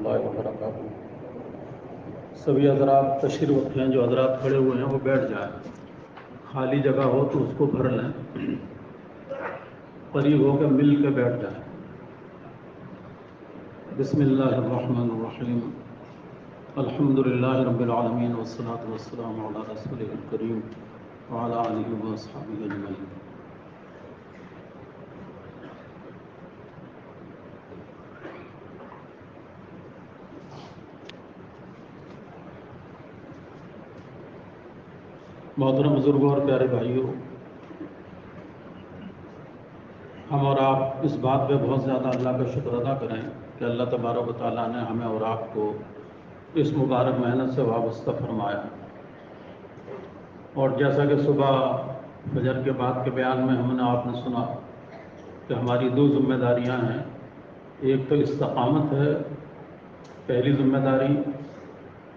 اللہ وبرکاتہ۔ سبھی حضرات تشریف رکھیں، جو حضرات کھڑے ہوئے ہیں وہ بیٹھ جائیں، خالی جگہ ہو تو اس کو بھر لیں، قریب ہو کے مل کے بیٹھ جائیں۔ بسم اللہ الرحمن الرحیم، الحمد للہ رب العالمین والصلاة والسلام علی رسولہ الکریم وعلی آلہ واصحابہ اجمعین۔ محترم بزرگوں اور پیارے بھائیوں، ہم اور آپ اس بات پہ بہت زیادہ اللہ کا شکر ادا کریں کہ اللہ تبارک و تعالیٰ نے ہمیں اور آپ کو اس مبارک محنت سے وابستہ فرمایا۔ اور جیسا کہ صبح فجر کے بعد کے بیان میں آپ نے سنا کہ ہماری دو ذمہ داریاں ہیں، ایک تو استقامت ہے پہلی ذمہ داری،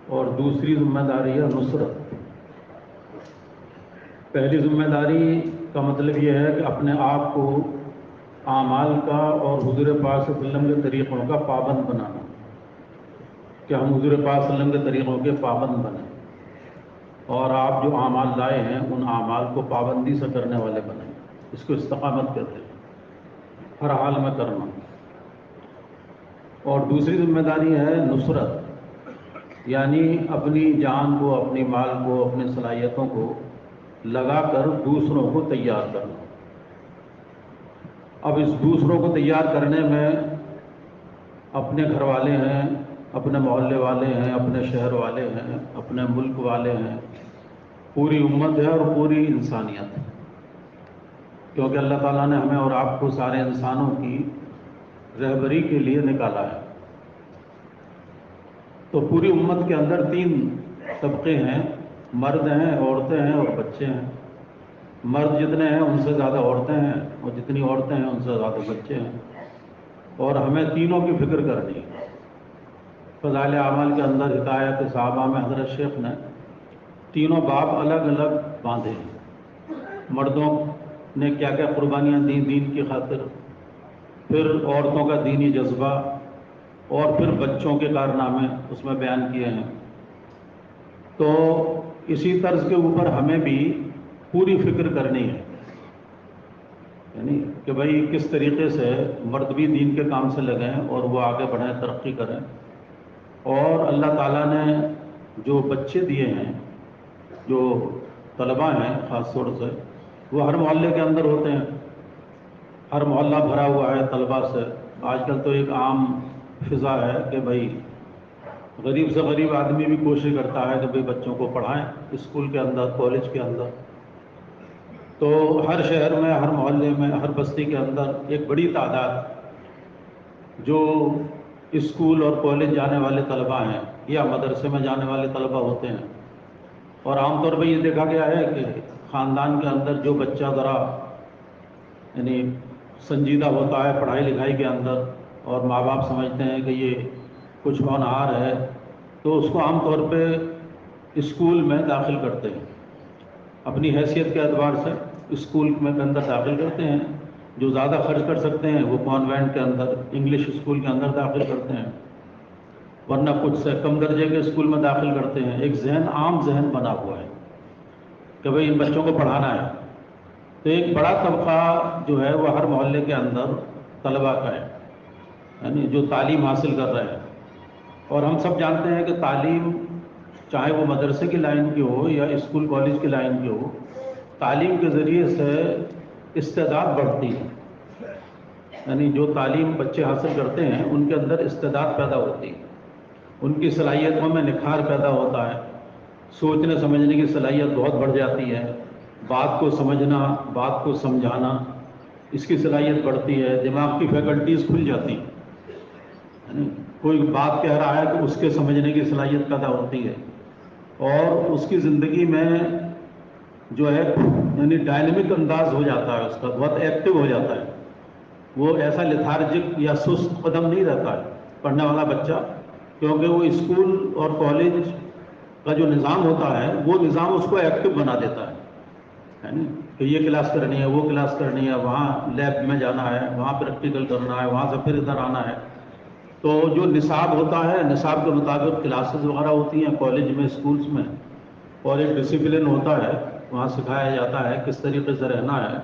اور دوسری ذمہ داری ہے نصرت۔ پہلی ذمہ داری کا مطلب یہ ہے کہ اپنے آپ کو اعمال کا اور حضور پاک صلی اللہ علیہ وسلم کے طریقوں کا پابند بنانا، کہ ہم حضور پاک صلی اللہ علیہ وسلم کے طریقوں کے پابند بنیں، اور آپ جو اعمال لائے ہیں ان اعمال کو پابندی سے کرنے والے بنیں۔ اس کو استقامت کہتے ہیں، ہر حال میں کرنا۔ اور دوسری ذمہ داری ہے نصرت، یعنی اپنی جان کو، اپنی مال کو، اپنی صلاحیتوں کو لگا کر دوسروں کو تیار کرنا۔ اب اس دوسروں کو تیار کرنے میں اپنے گھر والے ہیں، اپنے محلے والے ہیں، اپنے شہر والے ہیں، اپنے ملک والے ہیں، پوری امت ہے اور پوری انسانیت ہے، کیونکہ اللہ تعالیٰ نے ہمیں اور آپ کو سارے انسانوں کی رہبری کے لیے نکالا ہے۔ تو پوری امت کے اندر تین طبقے ہیں، مرد ہیں، عورتیں ہیں اور بچے ہیں۔ مرد جتنے ہیں ان سے زیادہ عورتیں ہیں، اور جتنی عورتیں ہیں ان سے زیادہ بچے ہیں، اور ہمیں تینوں کی فکر کرنی ہے۔ فضائل اعمال کے اندر ہدایت صحابہ میں حضرت شیخ نے تینوں باب الگ الگ باندھے ہیں۔ مردوں نے کیا کیا قربانیاں دیں دین کی خاطر، پھر عورتوں کا دینی جذبہ، اور پھر بچوں کے کارنامے اس میں بیان کیے ہیں۔ تو اسی طرز کے اوپر ہمیں بھی پوری فکر کرنی ہے، یعنی کہ بھئی کس طریقے سے مرد بھی دین کے کام سے لگیں اور وہ آگے بڑھیں، ترقی کریں۔ اور اللہ تعالیٰ نے جو بچے دیے ہیں، جو طلباء ہیں خاص طور سے، وہ ہر محلے کے اندر ہوتے ہیں، ہر محلہ بھرا ہوا ہے طلباء سے۔ آج کل تو ایک عام فضا ہے کہ بھئی غریب سے غریب آدمی بھی کوشش کرتا ہے کہ بھئی بچوں کو پڑھائیں اسکول کے اندر، کالج کے اندر۔ تو ہر شہر میں، ہر محلے میں، ہر بستی کے اندر ایک بڑی تعداد جو اسکول اور کالج جانے والے طلباء ہیں یا مدرسے میں جانے والے طلباء ہوتے ہیں۔ اور عام طور پہ یہ دیکھا گیا ہے کہ خاندان کے اندر جو بچہ ذرا یعنی سنجیدہ ہوتا ہے پڑھائی لکھائی کے اندر، اور ماں باپ سمجھتے ہیں کہ یہ کچھ ہونہار ہے، تو اس کو عام طور پہ اسکول میں داخل کرتے ہیں، اپنی حیثیت کے اعتبار سے اسکول میں اندر داخل کرتے ہیں۔ جو زیادہ خرچ کر سکتے ہیں وہ کانوینٹ کے اندر، انگلش اسکول کے اندر داخل کرتے ہیں، ورنہ کچھ سے کم درجے کے اسکول میں داخل کرتے ہیں۔ ایک ذہن، عام ذہن بنا ہوا ہے کہ بھئی ان بچوں کو پڑھانا ہے۔ تو ایک بڑا طبقہ جو ہے وہ ہر محلے کے اندر طلباء کا ہے، یعنی جو تعلیم حاصل کر رہے ہیں۔ اور ہم سب جانتے ہیں کہ تعلیم چاہے وہ مدرسے کی لائن کی ہو یا اسکول کالج کی لائن کی ہو، تعلیم کے ذریعے سے استعداد بڑھتی ہے، یعنی جو تعلیم بچے حاصل کرتے ہیں ان کے اندر استعداد پیدا ہوتی ہے، ان کی صلاحیتوں میں نکھار پیدا ہوتا ہے، سوچنے سمجھنے کی صلاحیت بہت بڑھ جاتی ہے، بات کو سمجھنا، بات کو سمجھانا، اس کی صلاحیت بڑھتی ہے، دماغ کی فیکلٹیز کھل جاتی ہیں، یعنی کوئی بات کہہ رہا ہے تو اس کے سمجھنے کی صلاحیت پیدا ہوتی ہے، اور اس کی زندگی میں جو ہے یعنی ڈائنمک انداز ہو جاتا ہے، اس کا بہت ایکٹیو ہو جاتا ہے۔ وہ ایسا لیتھارجک یا سست قدم نہیں رہتا ہے پڑھنے والا بچہ، کیونکہ وہ اسکول اور کالج کا جو نظام ہوتا ہے وہ نظام اس کو ایکٹیو بنا دیتا ہے، یعنی کہ یہ کلاس کرنی ہے، وہ کلاس کرنی ہے، وہاں لیب میں جانا ہے، وہاں پریکٹیکل کرنا ہے، وہاں سے پھر ادھر آنا ہے۔ تو جو نصاب ہوتا ہے، نصاب کے مطابق کلاسز وغیرہ ہوتی ہیں کالج میں، اسکولس میں، اور ایک ڈسپلن ہوتا ہے، وہاں سکھایا جاتا ہے کس طریقے سے رہنا ہے.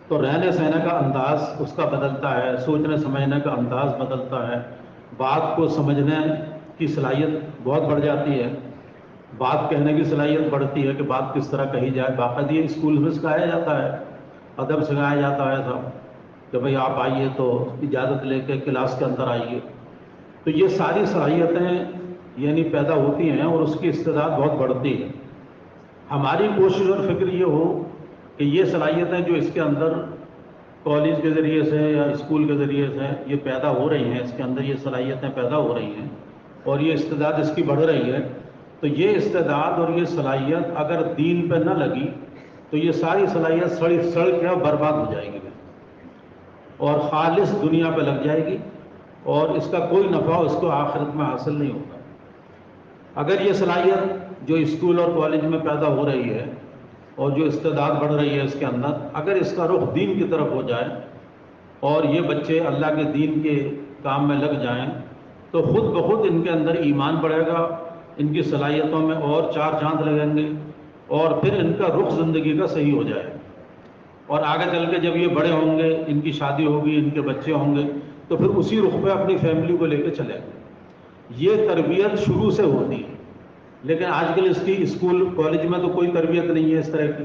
تو رہنے سہنے کا انداز اس کا بدلتا ہے، سوچنے سمجھنے کا انداز بدلتا ہے، بات کو سمجھنے کی صلاحیت بہت بڑھ جاتی ہے، بات کہنے کی صلاحیت بڑھتی ہے کہ بات کس طرح کہی جائے. باقاعدہ یہ اسکول میں سکھایا جاتا ہے، ادب سکھایا جاتا ہے سب، کہ بھئی آپ آئیے تو اجازت لے کے کلاس کے اندر آئیے. تو یہ ساری صلاحیتیں یعنی پیدا ہوتی ہیں اور اس کی استعداد بہت بڑھتی ہے. ہماری کوشش اور فکر یہ ہو کہ یہ صلاحیتیں جو اس کے اندر کالج کے ذریعے سے یا اسکول کے ذریعے سے یہ پیدا ہو رہی ہیں، اس کے اندر یہ صلاحیتیں پیدا ہو رہی ہیں اور یہ استعداد اس کی بڑھ رہی ہے، تو یہ استعداد اور یہ صلاحیت اگر دین پہ نہ لگی تو یہ ساری صلاحیت سڑ کے برباد ہو جائے گی اور خالص دنیا پہ لگ جائے گی اور اس کا کوئی نفع اس کو آخرت میں حاصل نہیں ہوگا. اگر یہ صلاحیت جو اسکول اور کالج میں پیدا ہو رہی ہے اور جو استعداد بڑھ رہی ہے اس کے اندر، اگر اس کا رخ دین کی طرف ہو جائے اور یہ بچے اللہ کے دین کے کام میں لگ جائیں تو خود بخود ان کے اندر ایمان بڑھے گا، ان کی صلاحیتوں میں اور چار چاند لگیں گے اور پھر ان کا رخ زندگی کا صحیح ہو جائے گا. اور آگے چل کے جب یہ بڑے ہوں گے، ان کی شادی ہوگی، ان کے بچے ہوں گے، تو پھر اسی رخ پہ اپنی فیملی کو لے کے چلیں گے. یہ تربیت شروع سے ہوتی ہے، لیکن آج کل اس کی اسکول کالج میں تو کوئی تربیت نہیں ہے اس طرح کی.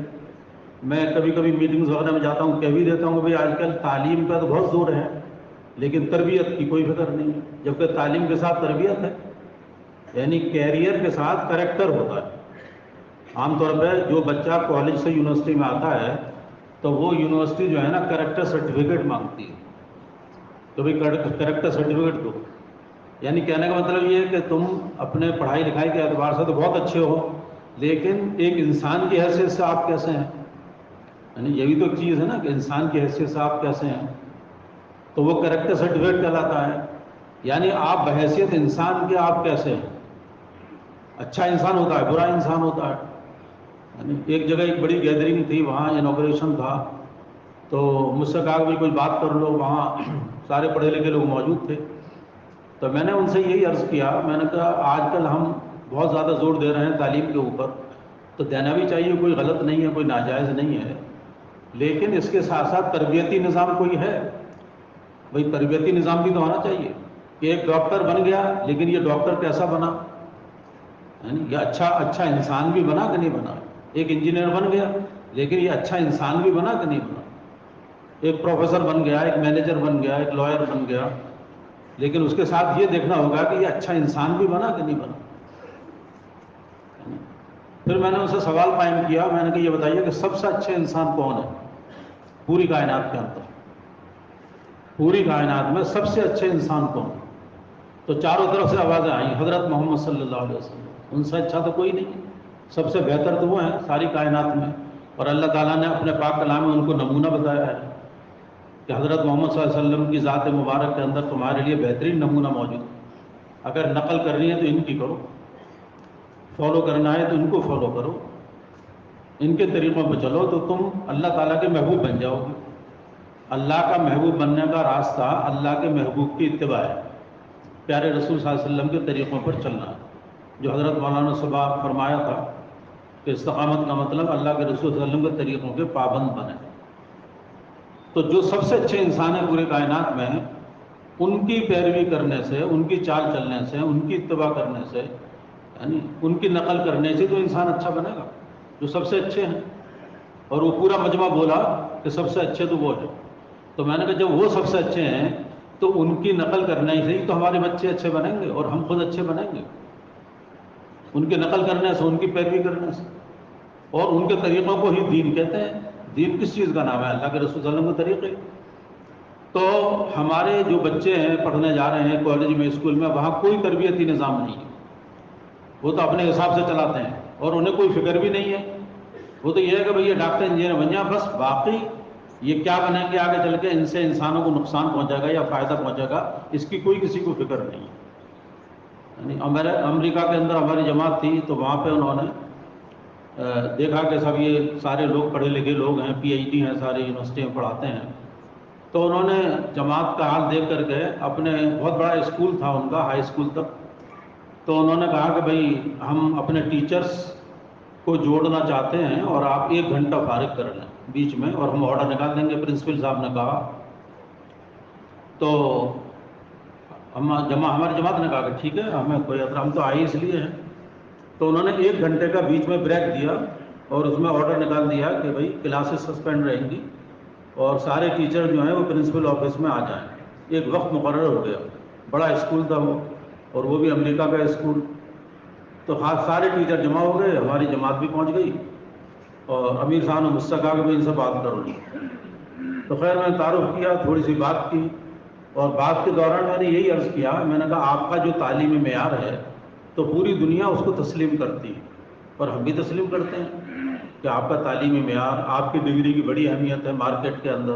میں کبھی کبھی میٹنگز وغیرہ میں جاتا ہوں، کہہ بھی دیتا ہوں کہ بھئی آج کل تعلیم کا تو بہت زور ہے لیکن تربیت کی کوئی فکر نہیں ہے، جبکہ تعلیم کے ساتھ تربیت ہے، یعنی کیریئر کے ساتھ کریکٹر ہوتا ہے. عام طور پہ جو بچہ کالج سے یونیورسٹی میں آتا ہے تو وہ یونیورسٹی جو ہے نا کریکٹر سرٹیفکیٹ مانگتی ہے، تو بھئی کریکٹر سرٹیفکیٹ دو. یعنی کہنے کا مطلب یہ ہے کہ تم اپنے پڑھائی لکھائی کے اعتبار سے تو بہت اچھے ہو لیکن ایک انسان کی حیثیت سے آپ کیسے ہیں، یعنی یہ بھی تو ایک چیز ہے نا کہ انسان کی حیثیت سے آپ کیسے ہیں، تو وہ کریکٹر سرٹیفکیٹ کہلاتا ہے. یعنی آپ بحیثیت انسان کے آپ کیسے ہیں، اچھا انسان ہوتا ہے، برا انسان ہوتا ہے. یعنی ایک جگہ ایک بڑی گیدرنگ تھی، وہاں انوگریشن تھا، تو مجھ سے کہا کہ کوئی بات کر لو، وہاں سارے پڑھے لکھے لوگ موجود تھے. تو میں نے ان سے یہی عرض کیا، میں نے کہا آج کل ہم بہت زیادہ زور دے رہے ہیں تعلیم کے اوپر، تو دینا بھی چاہیے، کوئی غلط نہیں ہے، کوئی ناجائز نہیں ہے، لیکن اس کے ساتھ ساتھ تربیتی نظام کوئی ہے. بھئی تربیتی نظام بھی تو ہونا چاہیے کہ ایک ڈاکٹر بن گیا لیکن یہ ڈاکٹر کیسا بنا، یعنی یہ اچھا انسان بھی بنا کہ نہیں بنا. ایک انجینئر بن گیا لیکن یہ اچھا انسان بھی بنا کہ نہیں بنا. ایک پروفیسر بن گیا، ایک مینیجر بن گیا، ایک لائر بن گیا، لیکن اس کے ساتھ یہ دیکھنا ہوگا کہ یہ اچھا انسان بھی بنا کہ نہیں بنا. پھر میں نے ان سے سوال قائم کیا، میں نے کہا یہ بتائیے کہ سب سے اچھے انسان کون ہے پوری کائنات کے اندر، پوری کائنات میں سب سے اچھے انسان کون ہے؟ تو چاروں طرف سے آوازیں آئیں، حضرت محمد صلی اللہ علیہ وسلم. ان سے اچھا تو کوئی نہیں، سب سے بہتر تو وہ ہیں ساری کائنات میں. اور اللہ تعالیٰ نے اپنے پاک کلام میں ان کو نمونہ بتایا ہے کہ حضرت محمد صلی اللہ علیہ وسلم کی ذات مبارک کے اندر تمہارے لیے بہترین نمونہ موجود ہے. اگر نقل کرنی ہے تو ان کی کرو، فالو کرنا ہے تو ان کو فالو کرو، ان کے طریقوں پہ چلو تو تم اللہ تعالیٰ کے محبوب بن جاؤ گے. اللہ کا محبوب بننے کا راستہ اللہ کے محبوب کی اتباع ہے، پیارے رسول صلی اللہ علیہ وسلم کے طریقوں پر چلنا ہے. جو حضرت مولانا صبح فرمایا تھا کہ استقامت کا مطلب اللہ کے رسول صلی اللہ علیہ وسلم کے طریقوں کے پابند بنے. تو جو سب سے اچھے انسان ہیں پورے کائنات میں، ان کی پیروی کرنے سے، ان کی چال چلنے سے، ان کی اتباع کرنے سے، یعنی ان کی نقل کرنے سے تو انسان اچھا بنے گا جو سب سے اچھے ہیں. اور وہ پورا مجمع بولا کہ سب سے اچھے تو وہ ہیں. تو میں نے کہا جب وہ سب سے اچھے ہیں تو ان کی نقل کرنے سے ہی تو ہمارے بچے اچھے بنیں گے اور ہم خود اچھے بنیں گے. ان کی نقل کرنے سے، ان کی پیروی کرنے سے، اور ان کے طریقوں کو ہی دین کہتے ہیں. دین کس چیز کا نام ہے؟ اللہ کے رسول صلی اللہ علیہ وسلم کے طریقے. تو ہمارے جو بچے ہیں پڑھنے جا رہے ہیں کالج میں، اسکول میں، وہاں کوئی تربیتی نظام نہیں ہے، وہ تو اپنے حساب سے چلاتے ہیں اور انہیں کوئی فکر بھی نہیں ہے. وہ تو یہ ہے کہ بھئی یہ ڈاکٹر انجینئر بن جائیں بس، باقی یہ کیا بنیں گے آگے چل کے، ان سے انسانوں کو نقصان پہنچے گا یا فائدہ پہنچے گا، اس کی کوئی کسی کو فکر نہیں ہے. یعنی امریکہ کے اندر ہماری جماعت تھی تو وہاں پہ انہوں نے دیکھا کہ سب یہ سارے لوگ پڑھے لکھے لوگ ہیں، پی ایچ ڈی ہیں، سارے یونیورسٹی میں پڑھاتے ہیں، تو انہوں نے جماعت کا حال دیکھ کر کے اپنے بہت بڑا اسکول تھا ان کا، ہائی اسکول تک، تو انہوں نے کہا کہ بھائی ہم اپنے ٹیچرز کو جوڑنا چاہتے ہیں اور آپ 1 گھنٹہ فارغ کر لیں بیچ میں اور ہم آرڈر نکال دیں گے، پرنسپل صاحب نے کہا۔ تو ہماری جماعت نے کہا کہ ٹھیک ہے، ہمیں کوئی اثر، ہم تو آئے اس لیے ہیں۔ تو انہوں نے 1 گھنٹے کا بیچ میں بریک دیا اور اس میں آرڈر نکال دیا کہ بھائی کلاسز سسپینڈ رہیں گی اور سارے ٹیچر جو ہیں وہ پرنسپل آفس میں آ جائیں۔ ایک وقت مقرر ہو گیا، بڑا اسکول تھا وہ، اور وہ بھی امریکہ کا اسکول۔ تو سارے ٹیچر جمع ہو گئے، ہماری جماعت بھی پہنچ گئی، اور امیر صاحب نے مجھ سے کہا کہ بھائی ان سے بات کرو۔ تو خیر میں نے تعارف کیا، تھوڑی سی بات کی، اور بات کے دوران میں نے یہی عرض کیا، میں نے کہا آپ کا جو تعلیمی معیار ہے تو پوری دنیا اس کو تسلیم کرتی ہے، اور ہم بھی تسلیم کرتے ہیں کہ آپ کا تعلیمی معیار، آپ کی ڈگری کی بڑی اہمیت ہے مارکیٹ کے اندر۔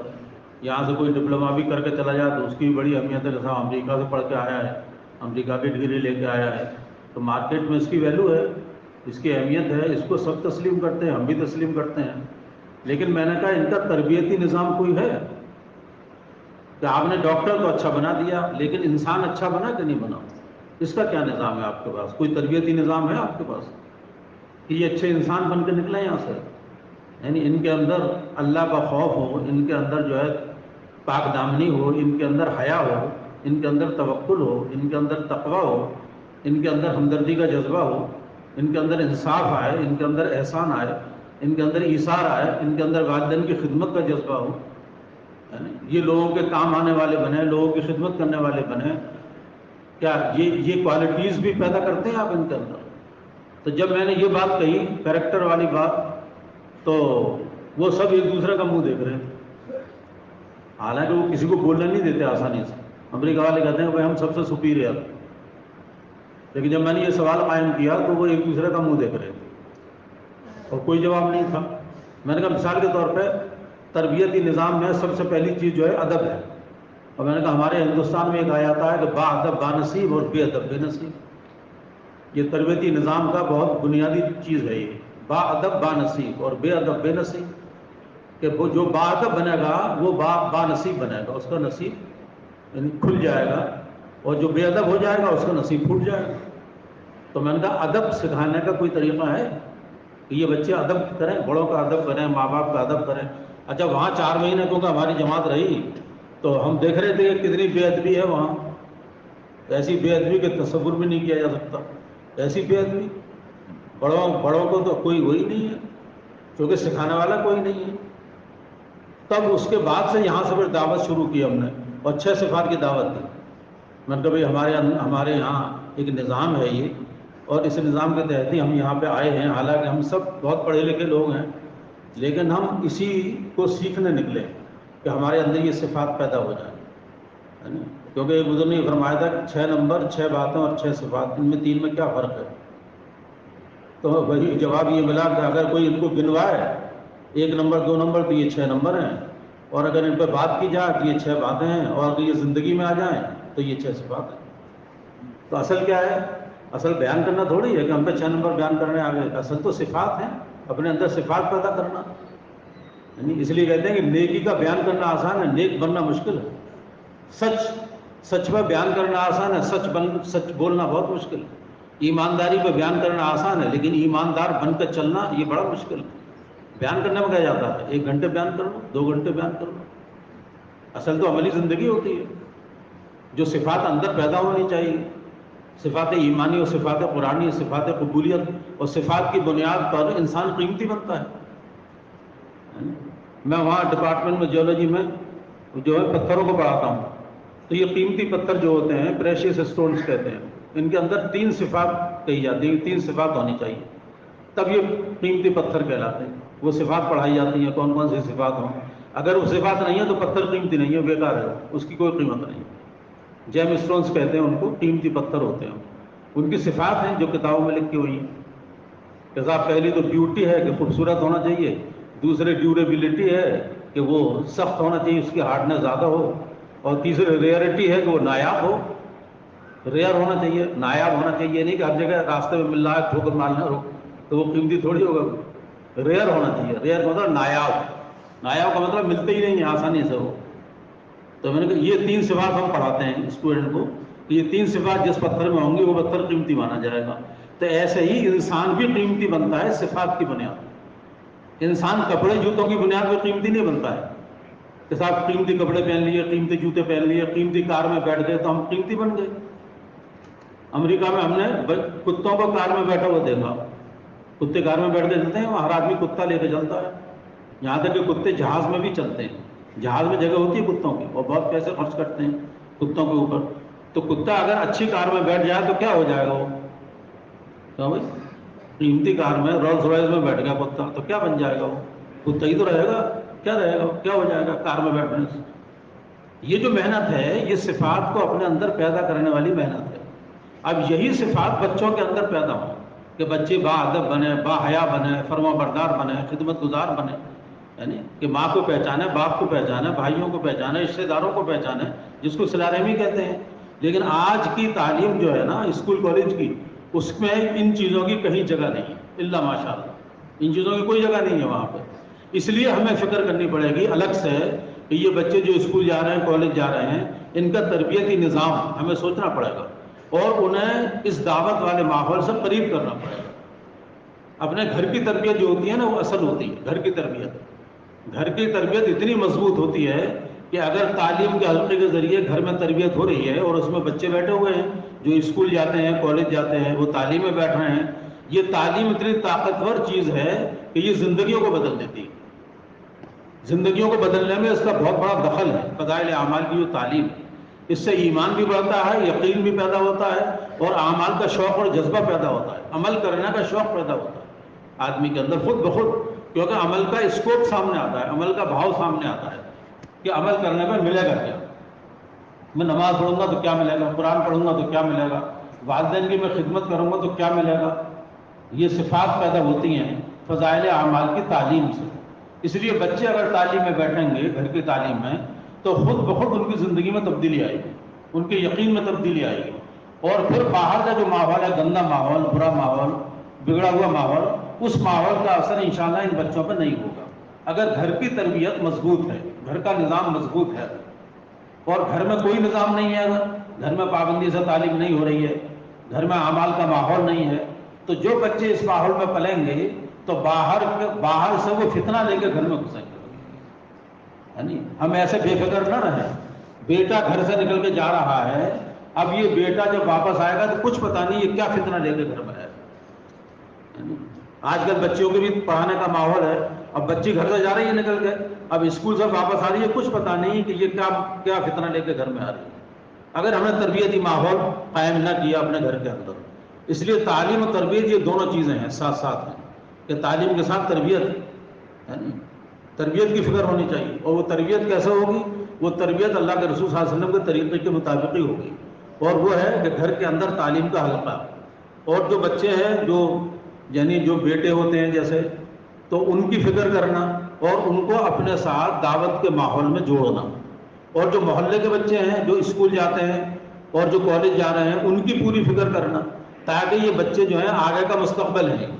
یہاں سے کوئی ڈپلومہ بھی کر کے چلا جائے تو اس کی بھی بڑی اہمیت ہے، جیسا امریکہ سے پڑھ کے آیا ہے، امریکہ کی ڈگری لے کے آیا ہے، تو مارکیٹ میں اس کی ویلیو ہے، اس کی اہمیت ہے، اس کو سب تسلیم کرتے ہیں، ہم بھی تسلیم کرتے ہیں۔ لیکن میں نے کہا ان کا تربیتی نظام کوئی ہے کہ آپ نے ڈاکٹر تو اچھا بنا دیا لیکن انسان اچھا بنا کہ نہیں بنا؟ اس کا کیا نظام ہے آپ کے پاس؟ کوئی تربیتی نظام ہے آپ کے پاس کہ یہ اچھے انسان بن کے نکلیں یہاں سے؟ یعنی ان کے اندر اللہ کا خوف ہو، ان کے اندر جو ہے پاک دامنی ہو، ان کے اندر حیا ہو، ان کے اندر توکل ہو، ان کے اندر تقوی ہو، ان کے اندر ہمدردی کا جذبہ ہو، ان کے اندر انصاف آئے، ان کے اندر احسان آئے، ان کے اندر ایثار آئے، ان کے اندر والدین کی خدمت کا جذبہ ہو، یہ لوگوں کے کام آنے والے بنے، لوگوں کی خدمت کرنے والے بنے، کیا یہ کوالٹیز بھی پیدا کرتے ہیں آپ ان کے اندر؟ تو جب میں نے یہ بات کہی، کریکٹر والی بات، تو وہ سب ایک دوسرے کا منہ دیکھ رہے تھے، حالانکہ وہ کسی کو بولنے نہیں دیتے آسانی سے۔ امریکہ والے کہتے ہیں کہ ہم سب سے سپیریئر، لیکن جب میں نے یہ سوال قائم کیا تو وہ ایک دوسرے کا منہ دیکھ رہے تھے اور کوئی جواب نہیں تھا۔ میں نے کہا مثال کے طور پہ تربیتی نظام میں سب سے پہلی چیز جو ہے ادب ہے، اور میں نے کہا ہمارے ہندوستان میں ایک آیا آتا ہے کہ با ادب با نصیب اور بے ادب بے نصیب۔ یہ تربیتی نظام کا بہت بنیادی چیز ہے، یہ با ادب با نصیب اور بے ادب بے نصیب، کہ وہ جو با ادب بنے گا وہ با نصیب بنے گا، اس کا نصیب یعنی کھل جائے گا، اور جو بے ادب ہو جائے گا اس کا نصیب پھوٹ جائے گا۔ تو میں نے کہا ادب سکھانے کا کوئی طریقہ ہے کہ یہ بچے ادب کریں، بڑوں کا ادب کریں، ماں باپ کا ادب کریں؟ اچھا وہاں 4 مہینے کیونکہ ہماری جماعت رہی تو ہم دیکھ رہے تھے کہ کتنی بے ادبی ہے وہاں، ایسی بے ادبی کا تصور بھی نہیں کیا جا سکتا، ایسی بے ادبی، بڑوں کو تو کوئی وہی نہیں ہے کیونکہ سکھانے والا کوئی نہیں ہے۔ تب اس کے بعد سے یہاں سے پھر دعوت شروع کی ہم نے، اور 6 صفات کی دعوت دی۔ میں نے کہا بھائی ہمارے یہاں ایک نظام ہے یہ، اور اس نظام کے تحت ہی ہم یہاں پہ آئے ہیں، حالانکہ ہم سب بہت پڑھے لکھے لوگ ہیں، لیکن ہم اسی کو سیکھنے نکلے کہ ہمارے اندر یہ صفات پیدا ہو جائیں، ہے نا؟ کیونکہ ایک بزرگ نے فرمایا تھا کہ 6 نمبر 6 باتیں اور 6 صفات، ان میں 3 میں کیا فرق ہے؟ تو وہی جواب یہ ملا کہ اگر کوئی ان کو گنوائے 1 نمبر 2 نمبر تو یہ 6 نمبر ہیں، اور اگر ان پہ بات کی جائے تو یہ 6 باتیں ہیں، اور اگر یہ زندگی میں آ جائیں تو یہ 6 صفات ہیں۔ تو اصل کیا ہے؟ اصل بیان کرنا تھوڑی ہے کہ ہم پہ 6 نمبر بیان کرنے آ گئے، اصل تو صفات ہیں، اپنے اندر صفات پیدا کرنا، یعنی اس لیے کہتے ہیں کہ نیکی کا بیان کرنا آسان ہے، نیک بننا مشکل ہے۔ سچ پہ بیان کرنا آسان ہے، سچ بولنا بہت مشکل ہے۔ ایمانداری پہ بیان کرنا آسان ہے، لیکن ایماندار بن کر چلنا یہ بڑا مشکل ہے۔ بیان کرنے میں کہا جاتا ہے 1 گھنٹے بیان کر لو، 2 گھنٹے بیان کر لو، اصل تو عملی زندگی ہوتی ہے، جو صفات اندر پیدا ہونی چاہیے، صفات ایمانی اور صفات قرآنی، صفات قبولیت، اور صفات کی بنیاد پر انسان قیمتی بنتا ہے۔ میں وہاں ڈپارٹمنٹ میں جیولوجی میں جو ہے پتھروں کو پڑھاتا ہوں، تو یہ قیمتی پتھر جو ہوتے ہیں پریشیس اسٹونز کہتے ہیں، ان کے اندر 3 صفات کہی جاتی ہیں، 3 صفات ہونی چاہیے تب یہ قیمتی پتھر کہلاتے ہیں۔ وہ صفات پڑھائی جاتی ہیں کون کون سی صفات ہوں، اگر وہ صفات نہیں ہے تو پتھر قیمتی نہیں ہے، بیکار ہے، اس کی کوئی قیمت نہیں۔ جیم اسٹونز کہتے ہیں ان کو، قیمتی پتھر ہوتے ہیں، ان کی صفات ہیں جو کتابوں میں لکھی ہوئی ہیں۔ کہ صاحب پہلی تو بیوٹی ہے کہ خوبصورت ہونا چاہیے، دوسرے ڈیوریبلٹی ہے کہ وہ سخت ہونا چاہیے، اس کی ہارڈنس زیادہ ہو، اور تیسرے ریئرٹی ہے کہ وہ نایاب ہو، ریئر ہونا چاہیے، نایاب ہونا چاہیے، نہیں کہ ہر جگہ راستے میں مل رہا ہے ٹھوکر مارنا ہو تو وہ قیمتی تھوڑی ہوگا، ریئر ہونا چاہیے۔ ریئر کا مطلب نایاب، نایاب کا مطلب ملتے ہی نہیں ہے آسانی سے وہ، تو میں نے کہا یہ 3 صفات ہم پڑھاتے ہیں اسٹوڈنٹ کو کہ یہ 3 صفات جس پتھر میں ہوں گی وہ پتھر قیمتی مانا جائے گا. تو ایسے ہی انسان بھی قیمتی بنتا ہے صفات کی بنیاد. انسان کپڑے جوتوں کی بنیاد پہ قیمتی نہیں بنتا ہے کہ صاحب قیمتی کپڑے پہن لیے, قیمتی جوتے پہن لیے, قیمتی کار میں بیٹھ گئے تو ہم قیمتی بن گئے. امریکہ میں ہم نے کتوں کو کار میں بیٹھا ہوا دیکھا. کتے کار میں بیٹھ کے چلتے ہیں, ہر آدمی کتا لے کے چلتا ہے. یہاں تک کہ کتے جہاز میں بھی چلتے ہیں. جہاز میں جگہ ہوتی ہے کتوں کی, اور بہت پیسے خرچ کرتے ہیں کتوں کے اوپر. تو کتا اگر اچھی کار میں بیٹھ جائے تو کیا ہو جائے گا وہ؟ کیا بھائی, قیمتی کار میں رولز رائس میں بیٹھ گیا کتا تو کیا بن جائے گا وہ؟ کتا ہی تو رہے گا. کیا رہے گا, کیا ہو جائے گا کار میں بیٹھنے سے؟ یہ جو محنت ہے یہ صفات کو اپنے اندر پیدا کرنے والی محنت ہے. اب یہی صفات بچوں کے اندر پیدا ہو کہ بچے با ادب بنے, با حیا بنے, فرما بردار بنے, خدمت گزار بنے. یعنی کہ ماں کو پہچانے, باپ کو پہچانے, بھائیوں کو پہچانے, رشتے داروں کو پہچانے, جس کو صلہ رحمی کہتے ہیں. لیکن آج کی تعلیم جو ہے نا اسکول کالج کی, اس میں ان چیزوں کی کہیں جگہ نہیں ہے الا ماشاء اللہ. ان چیزوں کی کوئی جگہ نہیں ہے وہاں پہ. اس لیے ہمیں فکر کرنی پڑے گی الگ سے کہ یہ بچے جو اسکول جا رہے ہیں, کالج جا رہے ہیں, ان کا تربیتی نظام ہمیں سوچنا پڑے گا اور انہیں اس دعوت والے ماحول سے قریب کرنا پڑے گا. اپنے گھر کی تربیت جو ہوتی ہے نا وہ اصل ہوتی ہے. گھر کی تربیت, گھر کی تربیت اتنی مضبوط ہوتی ہے کہ اگر تعلیم کے حلقے کے ذریعے گھر میں تربیت ہو رہی ہے اور اس میں بچے بیٹھے ہوئے ہیں جو اسکول جاتے ہیں, کالج جاتے ہیں, وہ تعلیم میں بیٹھ رہے ہیں, یہ تعلیم اتنی طاقتور چیز ہے کہ یہ زندگیوں کو بدل دیتی ہے. زندگیوں کو بدلنے میں اس کا بہت بڑا دخل ہے. فضائل اعمال کی جو تعلیم, اس سے ایمان بھی بڑھتا ہے, یقین بھی پیدا ہوتا ہے, اور اعمال کا شوق اور جذبہ پیدا ہوتا ہے. عمل کرنے کا شوق پیدا ہوتا ہے آدمی کے اندر خود بخود, کیونکہ عمل کا اسکوپ سامنے آتا ہے, عمل کا بھاؤ سامنے آتا ہے کہ عمل کرنے میں ملے گا کیا. میں نماز پڑھوں گا تو کیا ملے گا, قرآن پڑھوں گا تو کیا ملے گا, والدین کی میں خدمت کروں گا تو کیا ملے گا. یہ صفات پیدا ہوتی ہیں فضائل اعمال کی تعلیم سے. اس لیے بچے اگر تعلیم میں بیٹھیں گے, گھر کی تعلیم میں, تو خود بخود ان کی زندگی میں تبدیلی آئے گی, ان کے یقین میں تبدیلی آئے گی. اور پھر باہر کا جو ماحول ہے, گندا ماحول, برا ماحول, بگڑا ہوا ماحول, اس ماحول کا اثر انشاءاللہ ان بچوں پہ نہیں ہوگا. اگر گھر کی تربیت مضبوط ہے, گھر کا نظام مضبوط ہے, اور گھر میں کوئی نظام نہیں ہے, اگر گھر میں پابندی سے تعلیم نہیں ہو رہی ہے, گھر میں اعمال کا ماحول نہیں ہے, تو جو بچے اس ماحول میں پلیں گے تو باہر سے وہ فتنہ لے کے گھر میں گھسیں گے. یعنی ہم ایسے بے فکر نہ رہیں. بیٹا گھر سے نکل کے جا رہا ہے, اب یہ بیٹا جب واپس آئے گا تو کچھ پتا نہیں یہ کیا فتنہ لے کے گھر میں آئے گا. آج کل بچوں کے بھی پڑھانے کا ماحول ہے, اب بچی گھر سے جا رہی ہے نکل کے, اب اسکول سے واپس آ رہی ہے, کچھ پتا نہیں کہ یہ کیا فتنہ لے کے گھر میں آ رہی ہے, اگر ہم نے تربیتی ماحول قائم نہ کیا اپنے گھر کے اندر. اس لیے تعلیم اور تربیت یہ دونوں چیزیں ہیں, ساتھ ساتھ ہیں, کہ تعلیم کے ساتھ تربیت ہے. تربیت کی فکر ہونی چاہیے, اور وہ تربیت کیسے ہوگی؟ وہ تربیت اللہ کے رسول صلی اللہ علیہ وسلم کے طریقے کے مطابق ہی ہوگی, اور وہ ہے کہ گھر کے اندر تعلیم کا حلقہ. اور جو بچے ہیں, یعنی جو بیٹے ہوتے ہیں جیسے, تو ان کی فکر کرنا اور ان کو اپنے ساتھ دعوت کے ماحول میں جوڑنا. اور جو محلے کے بچے ہیں جو اسکول جاتے ہیں اور جو کالج جا رہے ہیں, ان کی پوری فکر کرنا, تاکہ یہ بچے جو ہیں آگے کا مستقبل ہیں,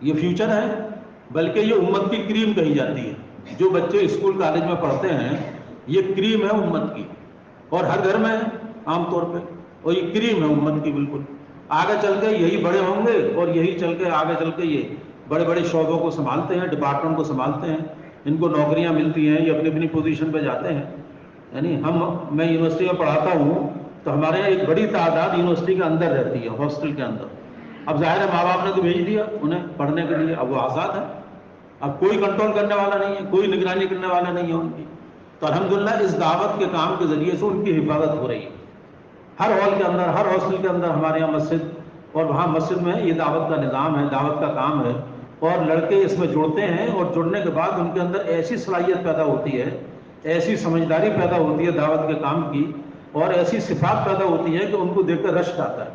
یہ فیوچر ہے, بلکہ یہ امت کی کریم کہی جاتی ہے. جو بچے اسکول کالج میں پڑھتے ہیں یہ کریم ہے امت کی, اور ہر گھر میں عام طور پہ, اور یہ کریم ہے امت کی بالکل. آگے چل کے یہی بڑے ہوں گے, اور یہی چل کے آگے چل کے یہ بڑے بڑے شعبوں کو سنبھالتے ہیں, ڈپارٹمنٹ کو سنبھالتے ہیں, ان کو نوکریاں ملتی ہیں, یہ اپنی اپنی پوزیشن پہ جاتے ہیں. یعنی میں یونیورسٹی میں پڑھاتا ہوں تو ہمارے یہاں ایک بڑی تعداد یونیورسٹی کے اندر رہتی ہے, ہاسٹل کے اندر. اب ظاہر ہے ماں باپ نے تو بھیج دیا انہیں پڑھنے کے لیے, اب وہ آزاد ہے, اب کوئی کنٹرول کرنے والا نہیں ہے, کوئی نگرانی کرنے والا نہیں ہے ان کی. تو الحمدللہ اس دعوت کے کام کے ذریعے سے ان کی حفاظت ہو رہی ہے. ہر ہال کے اندر, ہر ہاسٹل کے اندر ہمارے یہاں مسجد, اور وہاں مسجد میں یہ دعوت کا نظام ہے, دعوت کا کام ہے, اور لڑکے اس میں جڑتے ہیں, اور جڑنے کے بعد ان کے اندر ایسی صلاحیت پیدا ہوتی ہے, ایسی سمجھداری پیدا ہوتی ہے دعوت کے کام کی, اور ایسی صفات پیدا ہوتی ہے کہ ان کو دیکھ کر رشک آتا ہے.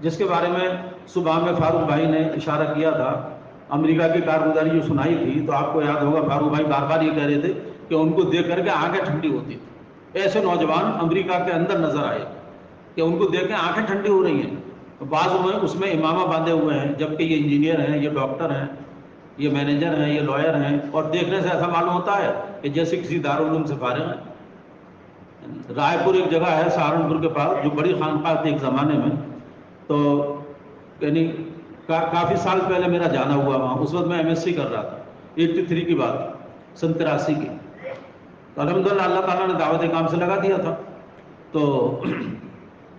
جس کے بارے میں صبح میں فاروق بھائی نے اشارہ کیا تھا, امریکہ کی کارگزاری جو سنائی تھی, تو آپ کو یاد ہوگا فاروق بھائی بار بار یہ کہہ رہے تھے کہ ان کو دیکھ کر کے آنکھیں ٹھنڈی ہوتی تھی. ایسے نوجوان امریکہ کے اندر نظر آئے کہ ان کو دیکھ کے آنکھیں ٹھنڈی ہو رہی ہیں. بعض میں اس میں امامہ باندھے ہوئے ہیں, جبکہ یہ انجینئر ہیں, یہ ڈاکٹر ہیں, یہ مینیجر ہیں, یہ لائر ہیں, اور دیکھنے سے ایسا معلوم ہوتا ہے کہ جیسے کسی دارالعلوم سے فارغ ہیں. رائے پور ایک جگہ ہے سہارنپور کے پاس، جو بڑی خانقاہ تھی ایک زمانے میں، تو یعنی کافی سال پہلے میرا جانا ہوا وہاں، اس وقت میں ایم ایس سی کر رہا تھا، 83 کی بات، 83 کی. تو الحمدللہ اللہ تعالیٰ نے دعوت کام سے لگا دیا تھا. تو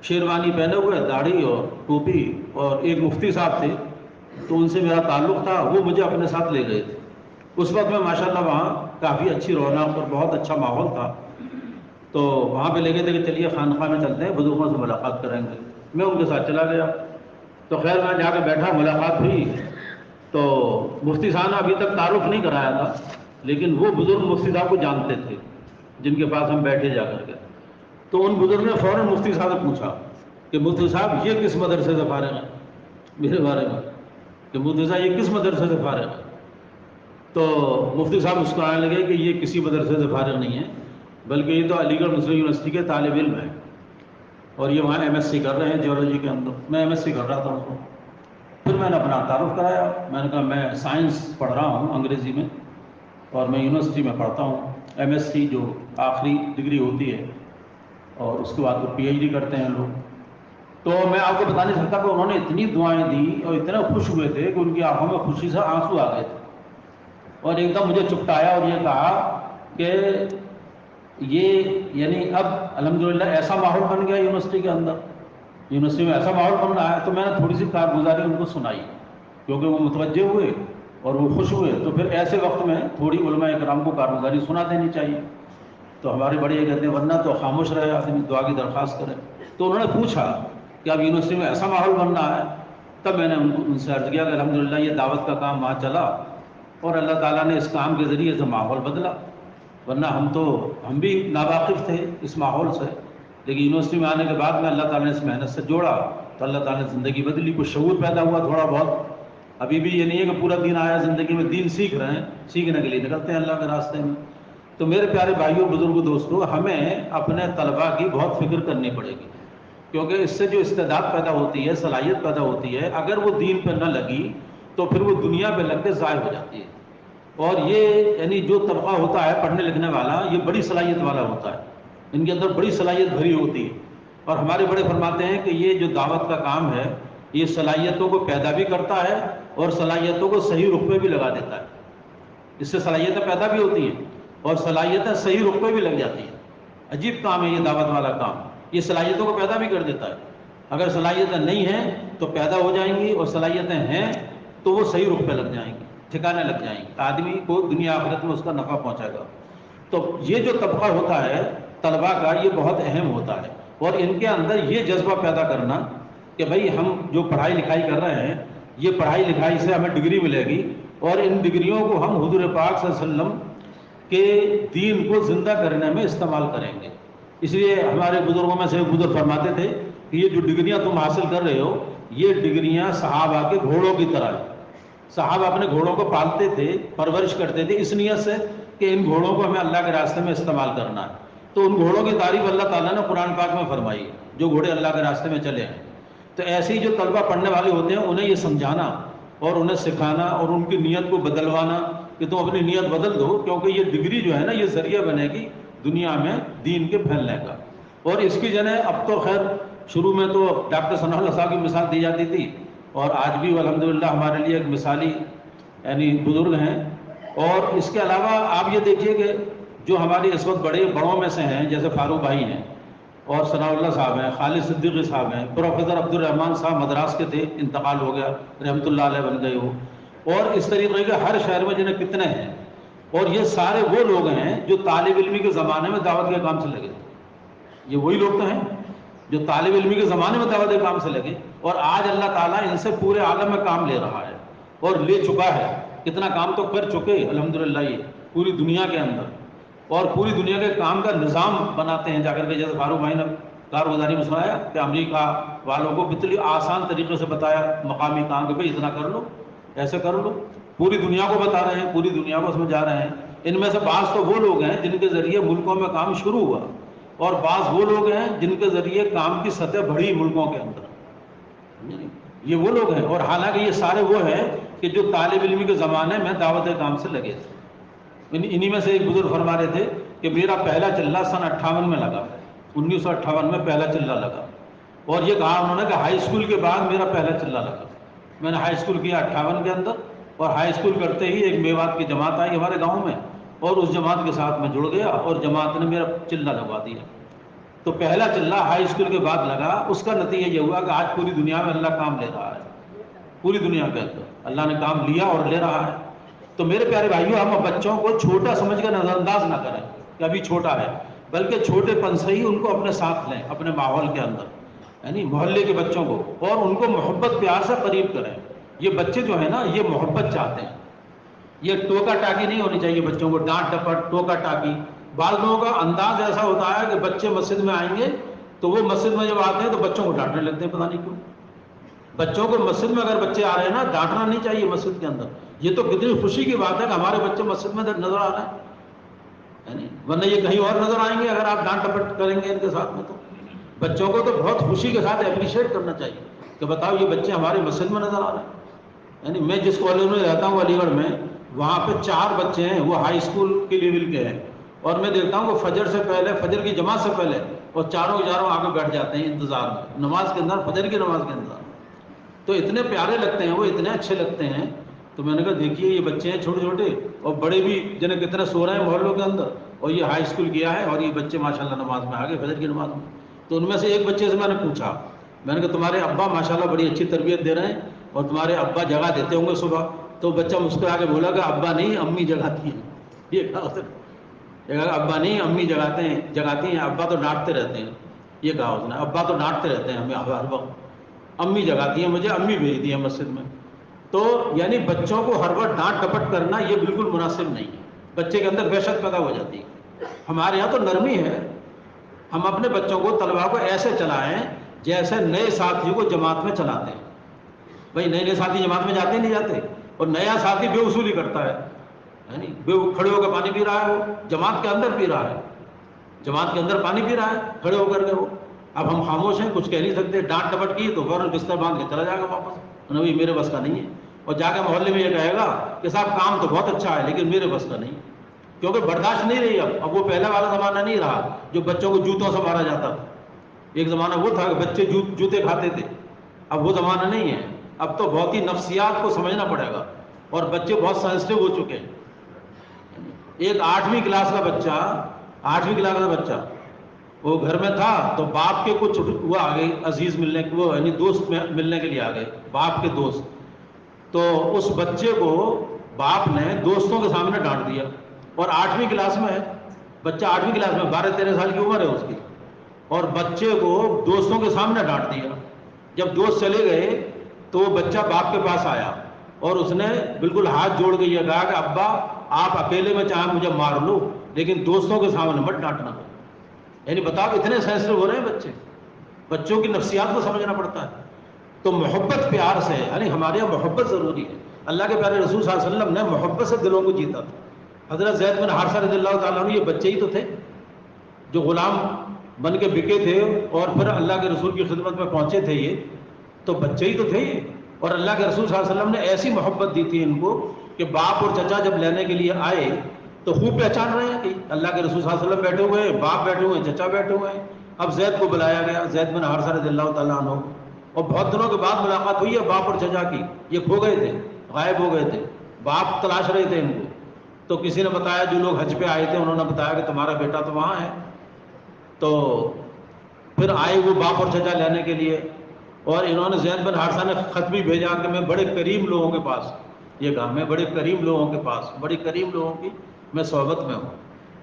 شیروانی پہنے ہوئے، داڑھی اور ٹوپی، اور ایک مفتی صاحب تھے، تو ان سے میرا تعلق تھا، وہ مجھے اپنے ساتھ لے گئے تھے. اس وقت میں ماشاءاللہ وہاں کافی اچھی رونق اور بہت اچھا ماحول تھا. تو وہاں پہ لے گئے تھے کہ چلیے خانقاہ میں چلتے ہیں، بزرگوں سے ملاقات کریں گے. میں ان کے ساتھ چلا گیا. تو خیر میں جا کے بیٹھا، ملاقات ہوئی. تو مفتی صاحب نے ابھی تک تعارف نہیں کرایا تھا، لیکن وہ بزرگ مفتی صاحب کو جانتے تھے جن کے پاس ہم بیٹھے جا کر کے. تو ان بزرگ نے فوراً مفتی صاحب سے پوچھا کہ مفتی صاحب یہ کس مدرسے سے فارغ ہیں، میرے بارے میں کہ مفتی صاحب یہ کس مدرسے سے فارغ ہیں. تو مفتی صاحب مسکرانے لگے کہ یہ کسی مدرسے سے فارغ نہیں ہے، بلکہ یہ تو علی گڑھ مسلم یونیورسٹی کے طالب علم ہیں، اور یہ وہاں ایم ایس سی کر رہے ہیں جیولوجی کے اندر. میں ایم ایس سی کر رہا تھا اس کو. پھر میں نے اپنا تعارف کرایا. میں نے کہا میں سائنس پڑھ رہا ہوں انگریزی میں، اور میں یونیورسٹی میں پڑھتا ہوں ایم ایس سی، جو آخری ڈگری ہوتی ہے، اور اس کے بعد وہ پی ایچ ڈی کرتے ہیں لوگ. تو میں آپ کو بتا نہیں سکتا کہ انہوں نے اتنی دعائیں دی اور اتنے خوش ہوئے تھے کہ ان کی آنکھوں میں خوشی سے آنسو آ گئے تھے. اور ایک دم مجھے چپٹایا اور یہ کہا کہ یہ یعنی اب الحمدللہ ایسا ماحول بن گیا یونیورسٹی کے اندر، یونیورسٹی میں ایسا ماحول بن رہا ہے. تو میں نے تھوڑی سی کارگزاری ان کو سنائی، کیونکہ وہ متوجہ ہوئے اور وہ خوش ہوئے. تو پھر ایسے وقت میں تھوڑی علماء اکرام کو کارگزاری سنا دینی چاہیے. تو ہمارے بڑے یہ کہتے ہیں ورنہ تو خاموش رہے آدمی، دعا کی درخواست کرے. تو انہوں نے پوچھا کہ اب یونیورسٹی میں ایسا ماحول بن رہا ہے. تب میں نے ان سے عرض کیا کہ الحمدللہ یہ دعوت کا کام وہاں چلا، اور اللہ تعالیٰ نے اس کام کے ذریعے سے ماحول بدلا. ورنہ ہم بھی ناواقف تھے اس ماحول سے، لیکن یونیورسٹی میں آنے کے بعد میں اللہ تعالیٰ نے اس محنت سے جوڑا تو اللہ تعالیٰ نے زندگی بدلی، کچھ شعور پیدا ہوا تھوڑا بہت. ابھی بھی یہ نہیں ہے کہ پورا دین آیا زندگی میں، دین سیکھ رہے ہیں، سیکھنے کے لیے نکلتے ہیں اللہ کے راستے میں. تو میرے پیارے بھائیوں، بزرگوں، دوستوں، ہمیں اپنے طلباء کی بہت فکر کرنی پڑے گی، کیونکہ اس سے جو استعداد پیدا ہوتی ہے، صلاحیت پیدا ہوتی ہے، اگر وہ دین پہ نہ لگی تو پھر وہ دنیا پہ لگ کے ضائع ہو جاتی ہے. اور یہ یعنی جو طبقہ ہوتا ہے پڑھنے لکھنے والا، یہ بڑی صلاحیت والا ہوتا ہے، ان کے اندر بڑی صلاحیت بھری ہوتی ہے. اور ہمارے بڑے فرماتے ہیں کہ یہ جو دعوت کا کام ہے، یہ صلاحیتوں کو پیدا بھی کرتا ہے اور صلاحیتوں کو صحیح رخ پہ بھی لگا دیتا ہے. اس سے صلاحیتیں پیدا بھی ہوتی ہیں اور صلاحیتیں صحیح رخ پہ بھی لگ جاتی ہیں. عجیب کام ہے یہ دعوت والا کام، یہ صلاحیتوں کو پیدا بھی کر دیتا ہے. اگر صلاحیتیں نہیں ہیں تو پیدا ہو جائیں گی، اور صلاحیتیں ہیں تو وہ صحیح رخ پہ لگ جائیں گی، ٹھکانے لگ جائیں گی، آدمی کو دنیا آخرت میں اس کا نفع پہنچائے گا. تو یہ جو طبقہ ہوتا ہے طلباء کا، یہ بہت اہم ہوتا ہے. اور ان کے اندر یہ جذبہ پیدا کرنا کہ بھائی ہم جو پڑھائی لکھائی کر رہے ہیں، یہ پڑھائی لکھائی سے ہمیں ڈگری ملے گی، اور ان ڈگریوں کو ہم حضور پاک صلی اللہ علیہ وسلم کے دین کو زندہ کرنے میں استعمال کریں گے. اس لیے ہمارے بزرگوں میں سے ایک بزرگ فرماتے تھے کہ یہ جو ڈگریاں تم حاصل کر رہے ہو، یہ ڈگریاں صحابہ کے گھوڑوں کی طرح ہیں. صحابہ اپنے گھوڑوں کو پالتے تھے، پرورش کرتے تھے اس نیت سے کہ ان گھوڑوں کو ہمیں اللہ کے راستے میں استعمال کرنا ہے. تو ان گھوڑوں کی تعریف اللہ تعالیٰ نے قرآن پاک میں فرمائی، جو گھوڑے اللہ کے راستے میں چلے ہیں. تو ایسے ہی جو طلبہ پڑھنے والے ہوتے ہیں، انہیں یہ سمجھانا اور انہیں سکھانا اور ان کی نیت کو بدلوانا کہ تم اپنی نیت بدل دو، کیونکہ یہ ڈگری جو ہے نا، یہ ذریعہ بنے گی دنیا میں دین کے پھیلنے کا. اور اس کی جگہ اب تو خیر شروع میں تو ڈاکٹر ثناء اللہ صاحب کی مثال دی جاتی تھی، اور آج بھی الحمدللہ ہمارے لیے ایک مثالی یعنی بزرگ ہیں. اور اس کے علاوہ آپ یہ دیکھیے کہ جو ہمارے اس وقت بڑوں میں سے ہیں، جیسے فاروق بھائی ہیں، اور ثناء اللہ صاحب ہیں، خالد صدیقی صاحب ہیں، پروفیسر عبد الرحمن صاحب مدراس کے تھے، انتقال ہو گیا، رحمۃ اللہ علیہ بن گئے ہو. اور اس طریقے کے ہر شہر میں جنہیں کتنے ہیں. اور یہ سارے وہ لوگ ہیں جو طالب علمی کے زمانے میں دعوت کے کام سے لگے تھے. یہ وہی لوگ تو ہیں جو طالب علمی کے زمانے میں دعوت کے کام سے لگے، اور آج اللہ تعالیٰ ان سے پورے عالم میں کام لے رہا ہے اور لے چکا ہے. کتنا کام تو کر چکے الحمدللہ یہ پوری دنیا کے اندر، اور پوری دنیا کے کام کا نظام بناتے ہیں جا کر کے. جیسے فاروق بھائی نے کارگزاری میں سنایا کہ امریکہ والوں کو کتنی آسان طریقے سے بتایا مقامی کام کہ بھائی اتنا کر لو، ایسے کر لو. پوری دنیا کو بتا رہے ہیں، پوری دنیا کو سمجھا رہے ہیں. ان میں سے بعض تو وہ لوگ ہیں جن کے ذریعے ملکوں میں کام شروع ہوا، اور بعض وہ لوگ ہیں جن کے ذریعے کام کی سطح بڑھی ملکوں کے اندر. یہ وہ لوگ ہیں، اور حالانکہ یہ سارے وہ ہیں کہ جو طالب علمی کے زمانے میں دعوت کام سے لگے تھے. انہی میں سے ایک بزرگ فرما رہے تھے کہ میرا پہلا چلہ سن 58 میں لگا، 1958 میں پہلا چلہ لگا، اور یہ کہا انہوں نے کہ ہائی اسکول کے بعد میرا پہلا چلہ لگا۔ میں نے ہائی اسکول کیا 58 کے اندر، اور ہائی اسکول کرتے ہی ایک میوات کی جماعت آئی ہمارے گاؤں میں، اور اس جماعت کے ساتھ میں جڑ گیا اور جماعت نے میرا چلہ لگوا دیا۔ تو پہلا چلہ ہائی اسکول کے بعد لگا، اس کا نتیجہ یہ ہوا کہ آج پوری دنیا میں اللہ کام لے رہا ہے، پوری دنیا کے اندر اللہ نے کام لیا اور لے رہا ہے۔ تو میرے پیارے بھائیوں، ہم بچوں کو چھوٹا سمجھ کر نظر انداز نہ کریں کہ ابھی چھوٹا ہے، بلکہ چھوٹے پن سے ہی ان کو اپنے ساتھ لیں، اپنے ماحول کے اندر، یعنی محلے کے بچوں کو، اور ان کو محبت پیار سے قریب کریں۔ یہ بچے جو ہیں نا، یہ محبت چاہتے ہیں، یہ ٹوکا ٹاکی نہیں ہونی چاہیے بچوں کو، ڈانٹ ڈپٹ ٹوکا ٹاکی۔ بعض لوگوں کا انداز ایسا ہوتا ہے کہ بچے مسجد میں آئیں گے تو وہ مسجد میں جب آتے ہیں تو بچوں کو ڈانٹنے لگتے ہیں، پتہ نہیں کیوں۔ بچوں کو مسجد میں اگر بچے آ رہے ہیں نا، ڈانٹنا نہیں چاہیے مسجد کے اندر۔ یہ تو کتنی خوشی کی بات ہے کہ ہمارے بچے مسجد میں نظر آ رہے ہیں، ورنہ یہ کہیں اور نظر آئیں گے اگر آپ ڈانٹ ڈپٹ کریں گے ان کے ساتھ میں۔ تو بچوں کو تو بہت خوشی کے ساتھ اپریشیٹ کرنا چاہیے کہ بتاؤ یہ بچے ہمارے مسجد میں نظر آ رہے ہیں۔ یعنی میں جس کالج میں رہتا ہوں علی گڑھ میں، وہاں پہ 4 بچے ہیں، وہ ہائی اسکول کے لیول کے ہیں، اور میں دیکھتا ہوں کہ فجر سے پہلے، فجر کی جماعت سے پہلے وہ چاروں آ کے بیٹھ جاتے ہیں انتظار میں، نماز کے اندر، فجر کی نماز کے اندر۔ تو اتنے پیارے لگتے ہیں وہ، اتنے اچھے لگتے ہیں۔ تو میں نے کہا دیکھیے یہ بچے ہیں چھوٹے چھوٹے، اور بڑے بھی جنہیں کتنے سو رہے ہیں محلوں کے اندر، اور یہ ہائی اسکول کیا ہے، اور یہ بچے ماشاءاللہ نماز میں آ گئے، فجر کی نماز میں۔ تو ان میں سے ایک بچے سے میں نے پوچھا، میں نے کہا تمہارے ابا ماشاءاللہ بڑی اچھی تربیت دے رہے ہیں، اور تمہارے ابا جگہ دیتے ہوں گے صبح؟ تو بچہ مسکرا کے بولا کہ ابا نہیں، امی جگاتی ہیں۔ یہ کہا اس نے، ابا نہیں امی جگاتی ہیں، ابا تو ڈانٹتے رہتے ہیں۔ یہ کہا اس نے، ابا تو ڈانٹتے رہتے ہیں ہمیں ہر وقت، امی جگاتی ہیں مجھے، امی بھیج دی ہیں مسجد میں۔ تو یعنی بچوں کو ہر وقت ڈانٹ ڈپٹ کرنا یہ بالکل مناسب نہیں ہے، بچے کے اندر وحشت پیدا ہو جاتی ہے۔ ہمارے یہاں تو نرمی ہے، ہم اپنے بچوں کو، طلباء کو ایسے چلائیں جیسے نئے ساتھیوں کو جماعت میں چلاتے ہیں۔ بھائی نئے ساتھی جماعت میں جاتے نہیں جاتے، اور نیا ساتھی بے وصولی کرتا ہے، یعنی کھڑے ہو کے پانی پی رہا ہے، وہ جماعت کے اندر پی رہا ہے، جماعت کے اندر پانی پی رہا ہے کھڑے ہو کر کے وہ۔ اب ہم خاموش ہیں، کچھ کہہ نہیں سکتے، ڈانٹ ڈپٹ کی تو فوراً بستر باندھ کے چلا جائے گا واپس، نہیں میرے بس کا نہیں ہے، اور جا کے محلے میں یہ کہے گا کہ صاحب کام تو بہت اچھا ہے لیکن میرے بس کا نہیں، کیونکہ برداشت نہیں رہی اب وہ پہلا والا زمانہ نہیں رہا جو بچوں کو جوتوں سے مارا جاتا تھا۔ ایک زمانہ وہ تھا کہ بچے جوتے کھاتے تھے، اب وہ زمانہ نہیں ہے، اب تو بہت ہی نفسیات کو سمجھنا پڑے گا، اور بچے بہت سینسٹیو ہو چکے ہیں۔ ایک 8ویں کلاس کا بچہ، 8ویں کلاس کا بچہ وہ گھر میں تھا، تو باپ کے کچھ وہ آ گئے عزیز ملنے، وہ یعنی دوست ملنے کے لیے آ گئے، باپ کے دوست۔ تو اس بچے کو باپ نے دوستوں کے سامنے ڈانٹ دیا، اور 8ویں کلاس میں ہے بچہ، 8ویں کلاس میں 12-13 سال کی عمر ہے اس کی، اور بچے کو دوستوں کے سامنے ڈانٹ دیا۔ جب دوست چلے گئے تو وہ بچہ باپ کے پاس آیا، اور اس نے بالکل ہاتھ جوڑ کے یہ کہا کہ ابا آپ اکیلے میں چاہیں مجھے مار لو لیکن دوستوں کے سامنے مت ڈانٹنا۔ یعنی بتاؤ اتنے سینسٹیو ہو رہے ہیں بچے، بچوں کی نفسیات کو سمجھنا پڑتا ہے۔ تو محبت پیار سے، یعنی ہمارے یہاں محبت ضروری ہے۔ اللہ کے پیارے رسول صلی اللہ علیہ وسلم نے محبت سے دلوں کو جیتا تھا۔ حضرت زید بن حارثہ رضی اللہ تعالیٰ عنہ یہ بچے ہی تو تھے جو غلام بن کے بکے تھے، اور پھر اللہ کے رسول کی خدمت میں پہنچے تھے، یہ تو بچے ہی تو تھے یہ۔ اور اللہ کے رسول صلی اللہ علیہ وسلم نے ایسی محبت دی تھی ان کو کہ باپ اور چچا جب لینے کے لیے آئے تو خوب پہچان رہے ہیں کہ اللہ کے رسول صلی اللہ علیہ وسلم بیٹھے ہوئے ہیں، باپ بیٹھے ہوئے ہیں، چچا بیٹھے ہوئے ہیں۔ اب زید کو بلایا گیا، زید بن حارثہ رضی اللہ تعالیٰ عنہ، اور بہت دنوں کے بعد ملاقات ہوئی ہے باپ اور چچا کی، یہ کھو گئے تھے، غائب ہو گئے تھے، باپ تلاش رہے تھے ان کو۔ تو کسی نے بتایا، جو لوگ حج پہ آئے تھے انہوں نے بتایا کہ تمہارا بیٹا تو وہاں ہے۔ تو پھر آئے وہ باپ اور چچا لینے کے لیے، اور انہوں نے زید بن حارثہ نے خط بھی بھیجا کہ میں بڑے کریم لوگوں کے پاس، یہ کہا میں بڑے کریم لوگوں کے پاس، بڑی کریم لوگوں کی میں صحبت میں ہوں۔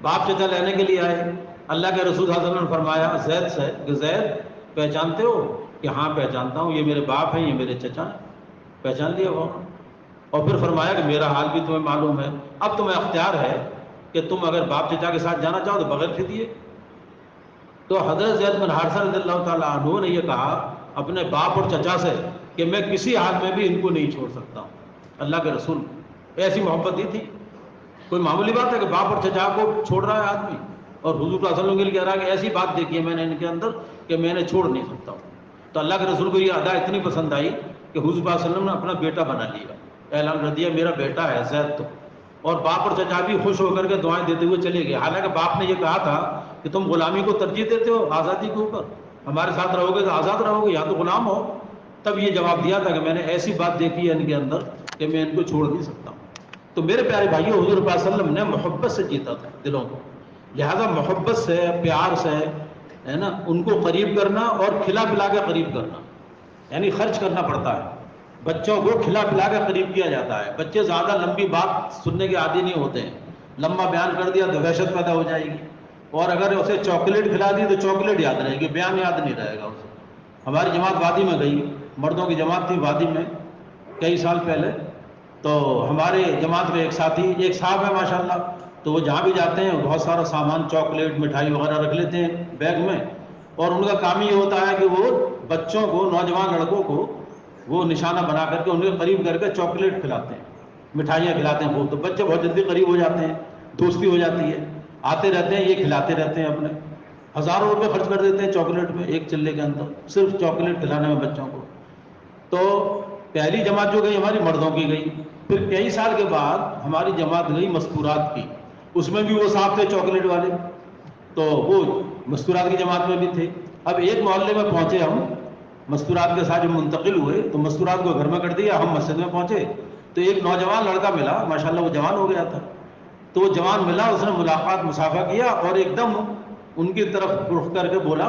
باپ چچا لینے کے لیے آئے، اللہ کے رسول صلی اللہ علیہ وسلم نے فرمایا زید سے کہ زید پہچانتے ہو؟ کہ ہاں پہچانتا ہوں، یہ میرے باپ ہیں، یہ میرے چچا ہیں۔ پہچان لیا وہ، اور پھر فرمایا کہ میرا حال بھی تمہیں معلوم ہے، اب تمہیں اختیار ہے کہ تم اگر باپ چچا کے ساتھ جانا چاہو تو بغیر فدیے۔ تو حضرت زید بن حارثہ رضی اللہ تعالیٰ عنہ نے یہ کہا اپنے باپ اور چچا سے کہ میں کسی حال میں بھی ان کو نہیں چھوڑ سکتا ہوں۔ اللہ کے رسول ایسی محبت دی تھی، کوئی معمولی بات ہے کہ باپ اور چچا کو چھوڑ رہا ہے آدمی، اور حضور صلی اللہ علیہ وسلم کے لیے کہہ رہا ہے کہ ایسی بات دیکھی ہے میں نے ان کے اندر کہ میں نے چھوڑ نہیں سکتا ہوں۔ تو اللہ کے رسول کو یہ ادا اتنی پسند آئی کہ حضور صلی اللہ علیہ وسلم نے اپنا بیٹا بنا لیا، اعلان کر دیا میرا بیٹا ہے زید۔ تو اور باپ اور چچا بھی خوش ہو کر کے دعائیں دیتے ہوئے چلے گئے. حالانکہ باپ نے یہ کہا تھا کہ تم غلامی کو ترجیح دیتے ہو آزادی کے اوپر, ہمارے ساتھ رہو گے تو آزاد رہو گے, یا تو غلام ہو. تب یہ جواب دیا تھا کہ میں نے ایسی بات دیکھی ہے ان کے اندر کہ میں ان کو چھوڑ نہیں سکتا ہوں. تو میرے پیارے بھائیو, حضور پاک صلی اللہ علیہ وسلم نے محبت سے جیتا تھا دلوں کو, لہذا محبت سے, پیار سے, ہے نا, ان کو قریب کرنا اور کھلا پلا کے قریب کرنا, یعنی خرچ کرنا پڑتا ہے. بچوں کو کھلا پلا کے قریب کیا جاتا ہے. بچے زیادہ لمبی بات سننے کے عادی نہیں ہوتے ہیں, لمبا بیان کر دیا تو وحشت پیدا ہو جائے گی, اور اگر اسے چاکلیٹ کھلا دی تو چاکلیٹ یاد رہے گی, بیان یاد نہیں رہے گا اسے. ہماری جماعت وادی میں گئی, مردوں کی جماعت تھی وادی میں کئی سال پہلے, تو ہمارے جماعت میں ایک ساتھی, ایک صاحب ہے ماشاءاللہ, تو وہ جہاں بھی جاتے ہیں بہت سارا سامان, چاکلیٹ, مٹھائی وغیرہ رکھ لیتے ہیں بیگ میں, اور ان کا کام یہ ہوتا ہے کہ وہ بچوں کو, نوجوان لڑکوں کو وہ نشانہ بنا کر کے ان کے قریب کر کے چاکلیٹ کھلاتے ہیں, مٹھائیاں کھلاتے ہیں خوب. تو بچے بہت جلدی قریب ہو جاتے ہیں, دوستی ہو جاتی ہے, آتے رہتے ہیں, یہ کھلاتے رہتے ہیں, اپنے ہزاروں روپے خرچ کر دیتے ہیں چاکلیٹ میں, ایک چلے کے اندر صرف چاکلیٹ کھلانے میں بچوں کو. تو پہلی جماعت جو گئی ہماری مردوں کی گئی. پھر کئی سال کے بعد ہماری جماعت گئی مستورات کی, اس میں بھی وہ صاحب تھے چاکلیٹ والے, تو وہ مستورات کی جماعت میں بھی تھے. اب ایک محلے میں پہنچے ہم, مستورات کے ساتھ جو منتقل ہوئے تو مستورات کو گھر میں کر دیا, ہم مسجد میں پہنچے تو ایک نوجوان لڑکا ملا, ماشاءاللہ وہ جوان ہو گیا تھا. تو وہ جوان ملا, اس نے ملاقات, مصافحہ کیا, اور ایک دم ان کی طرف رخ کر کے بولا,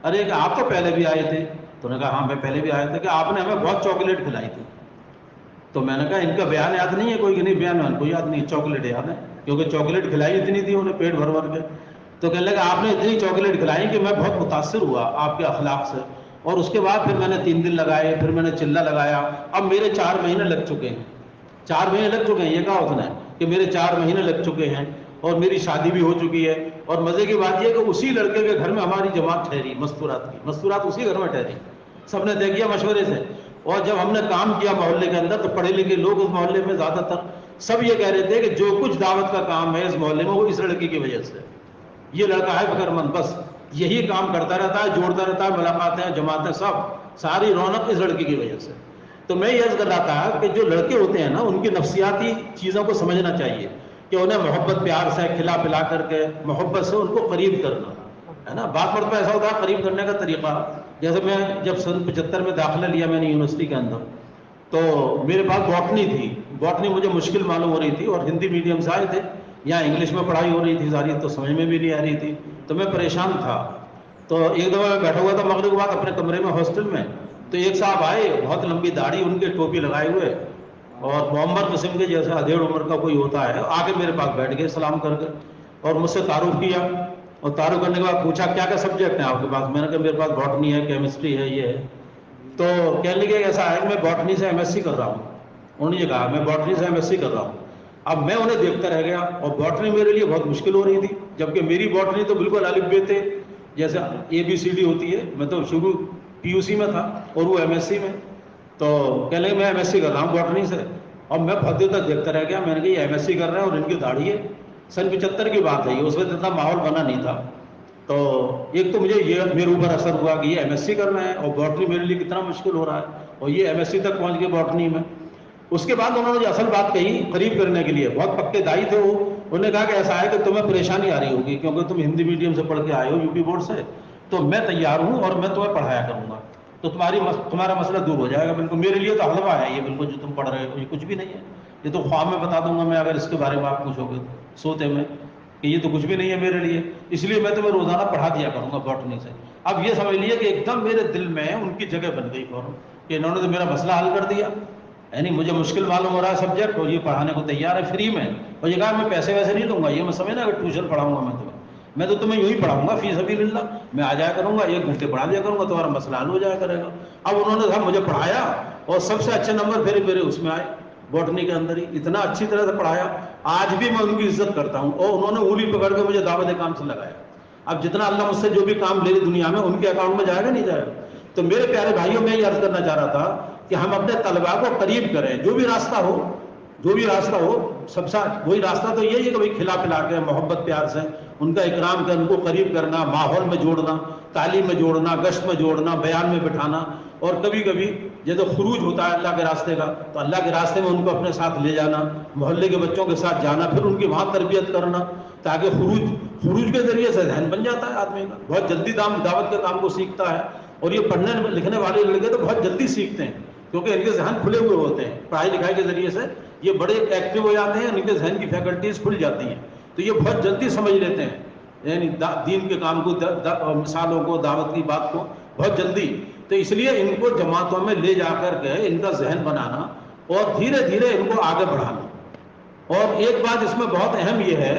ارے کہ آپ تو پہلے بھی آئے تھے. تو نے کہا ہاں میں پہلے بھی آیا تھا, کہ آپ نے ہمیں بہت چاکلیٹ کھلائی تھی. تو میں نے کہا ان کا بیان یاد نہیں ہے کوئی, کہ نہیں بیان کوئی یاد نہیں, چاکلیٹ یاد ہے, کیونکہ چاکلیٹ کھلائی اتنی تھی انہیں پیٹ بھر بھر کے. تو کہنے لگا آپ نے اتنی چاکلیٹ کھلائی کہ میں بہت متاثر ہوا آپ کے اخلاق سے, اور اس کے بعد پھر میں نے 3 دن لگائے, پھر میں نے چلہ لگایا, اب میرے 4 مہینے لگ چکے ہیں, 4 مہینے لگ چکے ہیں. یہ کہا اس نے کہ میرے 4 مہینے لگ چکے ہیں, اور میری شادی بھی ہو چکی ہے. اور مزے کی بات یہ کہ اسی لڑکے کے گھر میں ہماری جماعت ٹھہری, مستورات کی, مستورات اسی گھر میں ٹھہری, سب نے طے کیا مشورے سے. اور جب ہم نے کام کیا محلے کے اندر, تو پڑھے لکھے لوگ اس محلے میں زیادہ تر سب یہ کہہ رہے تھے کہ جو کچھ دعوت کا کام ہے اس محلے میں وہ اس لڑکی کی وجہ سے, یہ لڑکا ہے فکر مند, بس یہی کام کرتا رہتا ہے, جوڑتا رہتا ہے, ملاقاتیں, جماعتیں, سب ساری رونق اس لڑکی کی وجہ سے. تو میں یہ عرض کر رہا تھا کہ جو لڑکے ہوتے ہیں نا, ان کی نفسیاتی چیزوں کو سمجھنا چاہیے, کہ انہیں محبت پیار سے, کھلا پلا کر کے, محبت سے ان کو قریب کرنا ہے نا. بات مرتبہ ایسا ہوتا ہے قریب کرنے کا طریقہ, جیسے میں جب سن 75 میں داخلہ لیا میں نے یونیورسٹی کے اندر, تو میرے پاس باٹنی تھی. باٹنی مجھے مشکل معلوم ہو رہی تھی, اور ہندی میڈیم سے آئے تھے, یہاں انگلش میں پڑھائی ہو رہی تھی ساری, تو سمجھ میں بھی نہیں آ رہی تھی, تو میں پریشان تھا. تو ایک دفعہ میں بیٹھا ہوا تھا مغرب کے بعد اپنے کمرے میں ہاسٹل میں, تو ایک صاحب آئے, بہت لمبی داڑھی ان کے, ٹوپی لگائے ہوئے, اور معمر قسم کے, جیسے ادھیڑ عمر کا کوئی ہوتا ہے, آ کے میرے پاس بیٹھ گئے سلام کر کے, اور مجھ سے تعارف کیا, اور تعارف کرنے کے بعد پوچھا کیا کیا سبجیکٹ ہیں آپ کے پاس. میں نے کہا میرے پاس باٹنی ہے, کیمسٹری ہے, یہ ہے. تو کہنے لگے ایسا ہے کہ میں باٹنی سے MSc کر رہا ہوں. انہوں نے یہ کہا میں باٹنی سے MSc کر رہا ہوں. اب میں انہیں دیکھتا رہ گیا, اور باٹنی میرے لیے بہت مشکل ہو رہی تھی, جبکہ میری باٹنی تو بالکل الف ب تھے, جیسے ABCD ہوتی ہے. میں تو شروع PUC میں تھا اور وہ MSc میں. تو کہنے لگے میں MSc کر رہا ہوں باٹنی سے, اور میں بہت دیر تک دیکھتا رہ گیا. میں نے کہا یہ MSc کر رہے ہیں اور ان کی داڑھی ہے. سن 75 کی بات ہے یہ, اس وقت اتنا ماحول بنا نہیں تھا. تو ایک تو مجھے یہ میرے اوپر اثر ہوا کہ یہ MSc کر رہے ہیں, اور باٹنی میرے لیے کتنا مشکل ہو رہا ہے, اور یہ MSc تک پہنچ گئے باٹنی میں. اس کے بعد انہوں نے جو اصل بات کہی قریب کرنے کے لیے, بہت پکے دائی تھے وہ, انہوں نے کہا کہ ایسا ہے کہ تمہیں پریشانی آ رہی ہوگی کیونکہ تم ہندی میڈیم سے پڑھ کے آئے ہو, UP بورڈ سے, تو میں تیار ہوں اور میں تمہیں پڑھایا کروں گا, تو تمہارا مسئلہ دور ہو جائے گا. بالکل میرے لیے تو حلوہ ہے یہ, بالکل جو تم پڑھ رہے ہو یہ کچھ بھی نہیں ہے, یہ تو خواب میں بتا دوں گا میں اگر اس کے بارے میں آپ پوچھو گے سوتے میں, کہ یہ تو کچھ بھی نہیں ہے میرے لیے, اس لیے میں تمہیں روزانہ پڑھا دیا کروں گا باٹنی سے. اب یہ سمجھ لیے کہ ایک دم میرے دل میں ان کی جگہ بن گئی فوراً, کہ انہوں نے تو میرا مسئلہ حل کر دیا. یعنی مجھے مشکل معلوم ہو رہا ہے سبجیکٹ, اور یہ پڑھانے کو تیار ہے فری میں, اور یہ کہا میں پیسے ویسے نہیں لوں گا, یہ میں سمجھنا اگر ٹیوشن پڑھاؤں گا میں تو تمہیں یوں ہی پڑھاؤں گا فی سبیل اللہ, میں آ جایا کروں گا, 1 گھنٹے پڑھا دیا کروں گا, تمہارا مسئلہ حل ہو جایا کرے گا. اب انہوں نے مجھے پڑھایا, اور سب سے اچھے نمبر پھر میرے اس میں آئے, باٹنی کے اندر ہی اتنا اچھی طرح سے پڑھایا. آج بھی میں ان کی عزت کرتا ہوں, اور انہوں نے انگلی پکڑ کے مجھے دعوت کام سے لگایا. اب جتنا اللہ مجھ سے جو بھی کام لے دنیا میں, ان کے اکاؤنٹ میں جائے گا نہیں جائے گا. تو میرے پیارے بھائیوں میں یہ عرض کرنا چاہ رہا تھا کہ ہم اپنے طلباء کو قریب کریں, جو بھی راستہ ہو, سب سے وہی راستہ تو یہی ہے کہ کھلا پلا کے, محبت پیار سے ان کا اکرام کر, ان کو قریب کرنا, ماحول میں جوڑنا, تعلیم میں جوڑنا, گشت میں جوڑنا, بیان میں بٹھانا, اور کبھی کبھی جیسے خروج ہوتا ہے اللہ کے راستے کا، تو اللہ کے راستے میں ان کو اپنے ساتھ لے جانا، محلے کے بچوں کے ساتھ جانا، پھر ان کی وہاں تربیت کرنا، تاکہ خروج کے ذریعے سے ذہن بن جاتا ہے آدمی کا، بہت جلدی دعوت کے کام کو سیکھتا ہے۔ اور یہ پڑھنے لکھنے والے لڑکے تو بہت جلدی سیکھتے ہیں، کیونکہ ان کے ذہن کھلے ہوئے ہوتے ہیں، پڑھائی لکھائی کے ذریعے سے یہ بڑے ایکٹیو ہو جاتے ہیں، ان کے ذہن کی فیکلٹیز کھل جاتی ہیں، تو یہ بہت جلدی سمجھ لیتے ہیں، یعنی دین کے کام کو، مثالوں کو، دعوت کی بات کو بہت جلدی۔ تو اس لیے ان کو جماعتوں میں لے جا کر کے ان کا ذہن بنانا اور دھیرے دھیرے ان کو آگے بڑھانا۔ اور ایک بات اس میں بہت اہم یہ ہے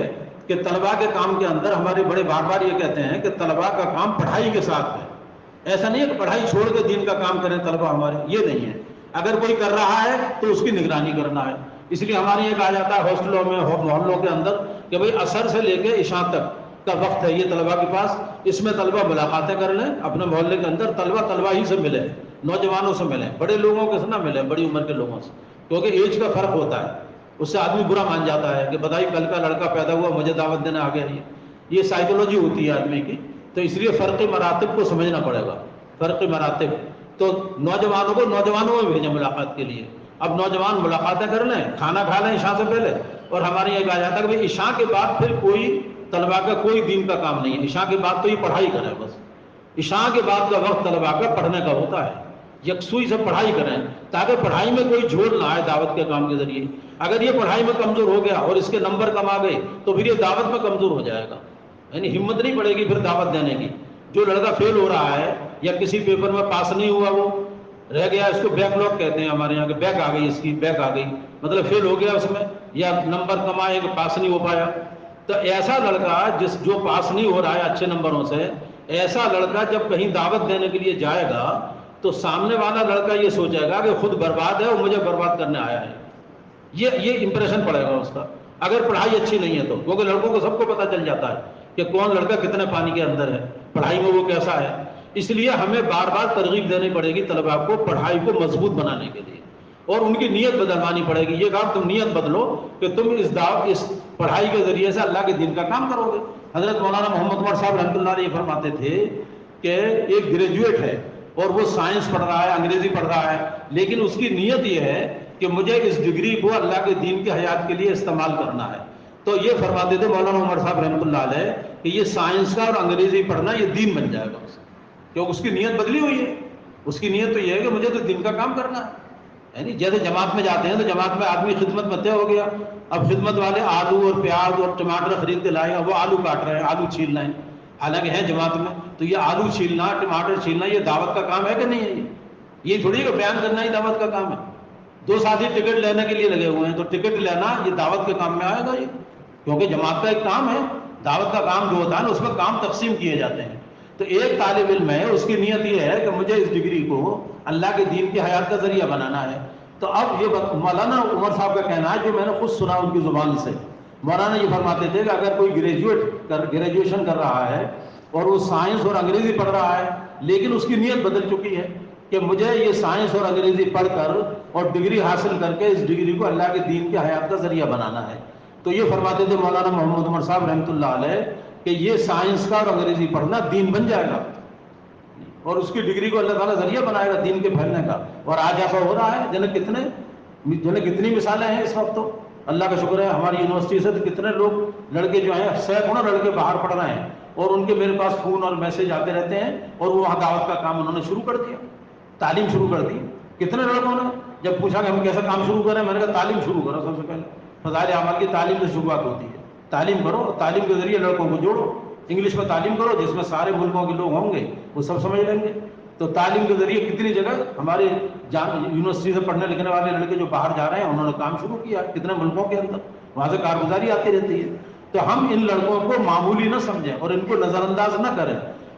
کہ طلباء کے کام کے اندر ہمارے بڑے بار بار یہ کہتے ہیں کہ طلباء کا کام پڑھائی کے ساتھ ہے، ایسا نہیں ہے کہ پڑھائی چھوڑ کے دین کا کام کریں طلباء ہمارے، یہ نہیں ہے۔ اگر کوئی کر رہا ہے تو اس کی نگرانی کرنا ہے۔ اس لیے ہمارے یہ کہا جاتا ہے ہاسٹلوں میں، محلوں کے اندر، کہ بھئی عصر سے لے کے عشاء تک کا وقت ہے یہ طلباء کے پاس، اس میں طلباء ملاقاتیں کر لیں، اپنے محلے کے اندر طلباء ہی سے ملیں، نوجوانوں سے ملیں، بڑے لوگوں کے سے نہ ملیں، بڑی عمر کے لوگوں سے، کیونکہ ایج کا فرق ہوتا ہے، اس سے آدمی برا مان جاتا ہے کہ بتائیے کل کا لڑکا پیدا ہوا مجھے دعوت دینے آ گیا، یہ سائیکولوجی ہوتی ہے آدمی کی۔ تو اس لیے فرقی مراتب کو سمجھنا پڑے گا، فرقی مراتب۔ تو نوجوانوں کو نوجوانوں میں بھیجیں ملاقات کے لیے، اب نوجوان ملاقاتیں کر لیں، کھانا کھا لیں عشاء سے پہلے، اور ہمارے یہ کہا جاتا ہے کہ عشاء کے بعد پھر کوئی طلباء کا کوئی دین کا کام نہیں ہے، عشاء کے بعد تو یہ پڑھائی کریں بس، عشاء کے بعد کا وقت طلباء کا پڑھنے کا ہوتا ہے، یکسوئی سے پڑھائی کریں، تاکہ پڑھائی میں کوئی جھوٹ نہ آئے دعوت کے کام کے ذریعے۔ اگر یہ پڑھائی میں کمزور ہو گیا اور اس کے نمبر کم آ گئے تو پھر یہ دعوت میں کمزور ہو جائے گا، یعنی ہمت نہیں پڑے گی پھر دعوت دینے کی۔ جو لڑکا فیل ہو رہا ہے یا کسی پیپر میں پاس نہیں ہوا، وہ رہ گیا، اس کو بیک لاگ کہتے ہیں ہمارے یہاں، کہ بیک آ گئی، اس کی بیک آ گئی، مطلب فیل ہو گیا اس میں، یا نمبر کم آئے کہ پاس نہیں ہو پایا، تو ایسا لڑکا جو پاس نہیں ہو رہا ہے اچھے نمبروں سے، ایسا لڑکا جب کہیں دعوت دینے کے لیے جائے گا تو سامنے والا لڑکا یہ سوچے گا کہ خود برباد ہے اور مجھے برباد کرنے آیا ہے، یہ امپریشن پڑے گا اس کا، اگر پڑھائی اچھی نہیں ہے تو، کیونکہ لڑکوں کو سب کو پتہ چل جاتا ہے کہ کون لڑکا کتنے پانی کے اندر ہے، پڑھائی میں وہ کیسا ہے۔ اس لیے ہمیں بار بار ترغیب دینی پڑے گی طلباء کو پڑھائی کو مضبوط بنانے کے لیے، اور ان کی نیت بدلوانی پڑے گی، یہ کہا تم نیت بدلو کہ تم اس پڑھائی کے ذریعے سے اللہ کے دین کا کام کرو گے۔ حضرت مولانا محمد عمر صاحب رحمۃ اللہ علیہ فرماتے تھے کہ ایک گریجویٹ ہے اور وہ سائنس پڑھ رہا ہے، انگریزی پڑھ رہا ہے، لیکن اس کی نیت یہ ہے کہ مجھے اس ڈگری کو اللہ کے دین کے حیات کے لیے استعمال کرنا ہے، تو یہ فرماتے تھے مولانا عمر صاحب رحمۃ اللہ علیہ کہ یہ سائنس کا اور انگریزی پڑھنا یہ دین بن جائے گا، کیونکہ اس کی نیت بدلی ہوئی ہے، اس کی نیت تو یہ ہے کہ مجھے تو دین کا کام کرنا ہے۔ یعنی جیسے جماعت میں جاتے ہیں تو جماعت میں آدمی خدمت میں طے ہو گیا، اب خدمت والے آلو اور پیاز اور ٹماٹر خرید کے لائے، وہ آلو کاٹ رہے ہیں، آلو چھیل رہے ہیں، حالانکہ ہیں جماعت میں، تو یہ آلو چھیلنا، ٹماٹر چھیلنا، یہ دعوت کا کام ہے کہ نہیں ہے؟ یہ تھوڑی کہ بیان کرنا ہی دعوت کا کام ہے۔ دو ساتھی ٹکٹ لینے کے لیے لگے ہوئے ہیں، تو ٹکٹ لینا یہ دعوت کے کام میں آئے گا، یہ کیونکہ جماعت کا ایک کام ہے، دعوت کا کام جو ہوتا ہے نا اس میں کام تقسیم کیے جاتے ہیں۔ تو ایک طالب علم ہے، اس کی نیت یہ ہے کہ مجھے اس ڈگری کو اللہ کے دین کی حیات کا ذریعہ بنانا ہے، تو اب یہ مولانا عمر صاحب کا کہنا ہے جو میں نے خود سنا ان کی زبان سے، مولانا یہ فرماتے تھے کہ اگر کوئی گریجویشن کر رہا ہے اور وہ سائنس اور انگریزی پڑھ رہا ہے، لیکن اس کی نیت بدل چکی ہے کہ مجھے یہ سائنس اور انگریزی پڑھ کر اور ڈگری حاصل کر کے اس ڈگری کو اللہ کے دین کی حیات کا ذریعہ بنانا ہے، تو یہ فرماتے تھے مولانا محمد عمر صاحب رحمۃ اللہ علیہ کہ یہ سائنس کا اور انگریزی پڑھنا دین بن جائے گا، اور اس کی ڈگری کو اللہ تعالیٰ ذریعہ بنائے گا دین کے پھیلنے کا۔ اور آج ایسا ہو رہا ہے، کتنی مثالیں ہیں اس وقت، تو اللہ کا شکر ہے ہماری یونیورسٹی سے تو کتنے لوگ لڑکے جو ہیں، سینکڑوں لڑکے باہر پڑھ رہے ہیں، اور ان کے میرے پاس فون اور میسج آتے رہتے ہیں، اور وہ وہاں دعوت کا کام انہوں نے شروع کر دیا، تعلیم شروع کر دی۔ کتنے لڑکوں نے جب پوچھا کہ ہم کیسا کام شروع کریں، میں نے کہا تعلیم شروع کرو، سب سے پہلے فضائل اعمال کی تعلیم سے شروعات ہوتی ہے، تعلیم کرو، تعلیم کے ذریعے لڑکوں کو جوڑو، انگلش میں تعلیم کرو جس میں سارے ملکوں کے لوگ ہوں گے، وہ سب سمجھ لیں گے۔ تو تعلیم کے ذریعے کتنی جگہ ہمارے یونیورسٹی سے پڑھنے لکھنے والے لڑکے جو باہر جا رہے ہیں انہوں نے کام شروع کیا، کتنے ملکوں کے اندر وہاں سے کارگزاری آتی رہتی ہے۔ تو ہم ان لڑکوں کو معمولی نہ سمجھیں اور ان کو نظر انداز نہ کریں،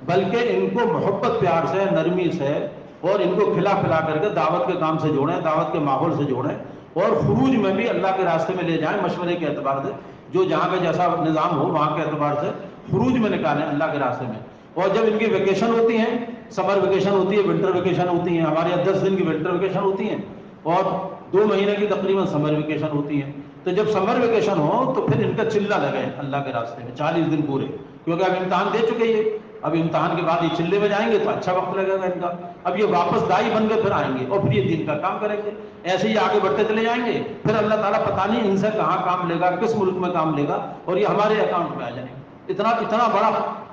بلکہ ان کو محبت پیار سے، نرمی سے، اور ان کو کھلا پلا کر کے دعوت کے کام سے جوڑیں، دعوت کے ماحول سے جوڑیں، اور خروج میں بھی اللہ کے راستے میں لے جائیں، مشورے کے اعتبار سے، جو جہاں کا جیسا نظام ہو وہاں کے اعتبار سے خروج میں نکالیں اللہ کے راستے میں۔ اور جب ان کی ویکیشن ہوتی ہیں، سمر ویکیشن ہوتی ہے، ونٹر ویکیشن ہوتی ہیں، ہمارے یہاں 10 دن کی ونٹر ویکیشن ہوتی ہیں اور 2 مہینے کی تقریباً سمر ویکیشن ہوتی ہیں، تو جب سمر ویکیشن ہو تو پھر ان کا چلہ لگے اللہ کے راستے میں 40 دن پورے، کیونکہ اب امتحان دے چکے یہ اب امتحان کے بعد یہ چلے میں جائیں گے تو اچھا وقت لگے گا ان کا، اب یہ واپس دائی بن کے پھر آئیں گے اور پھر یہ دین کا کام کریں گے، ایسے ہی آگے بڑھتے چلے جائیں گے، پھر اللہ تعالیٰ پتہ نہیں ان سے کہاں کام لے گا، کس ملک میں کام لے گا، اور یہ ہمارے اکاؤنٹ میں آ جائیں گے۔ اتنا بڑا،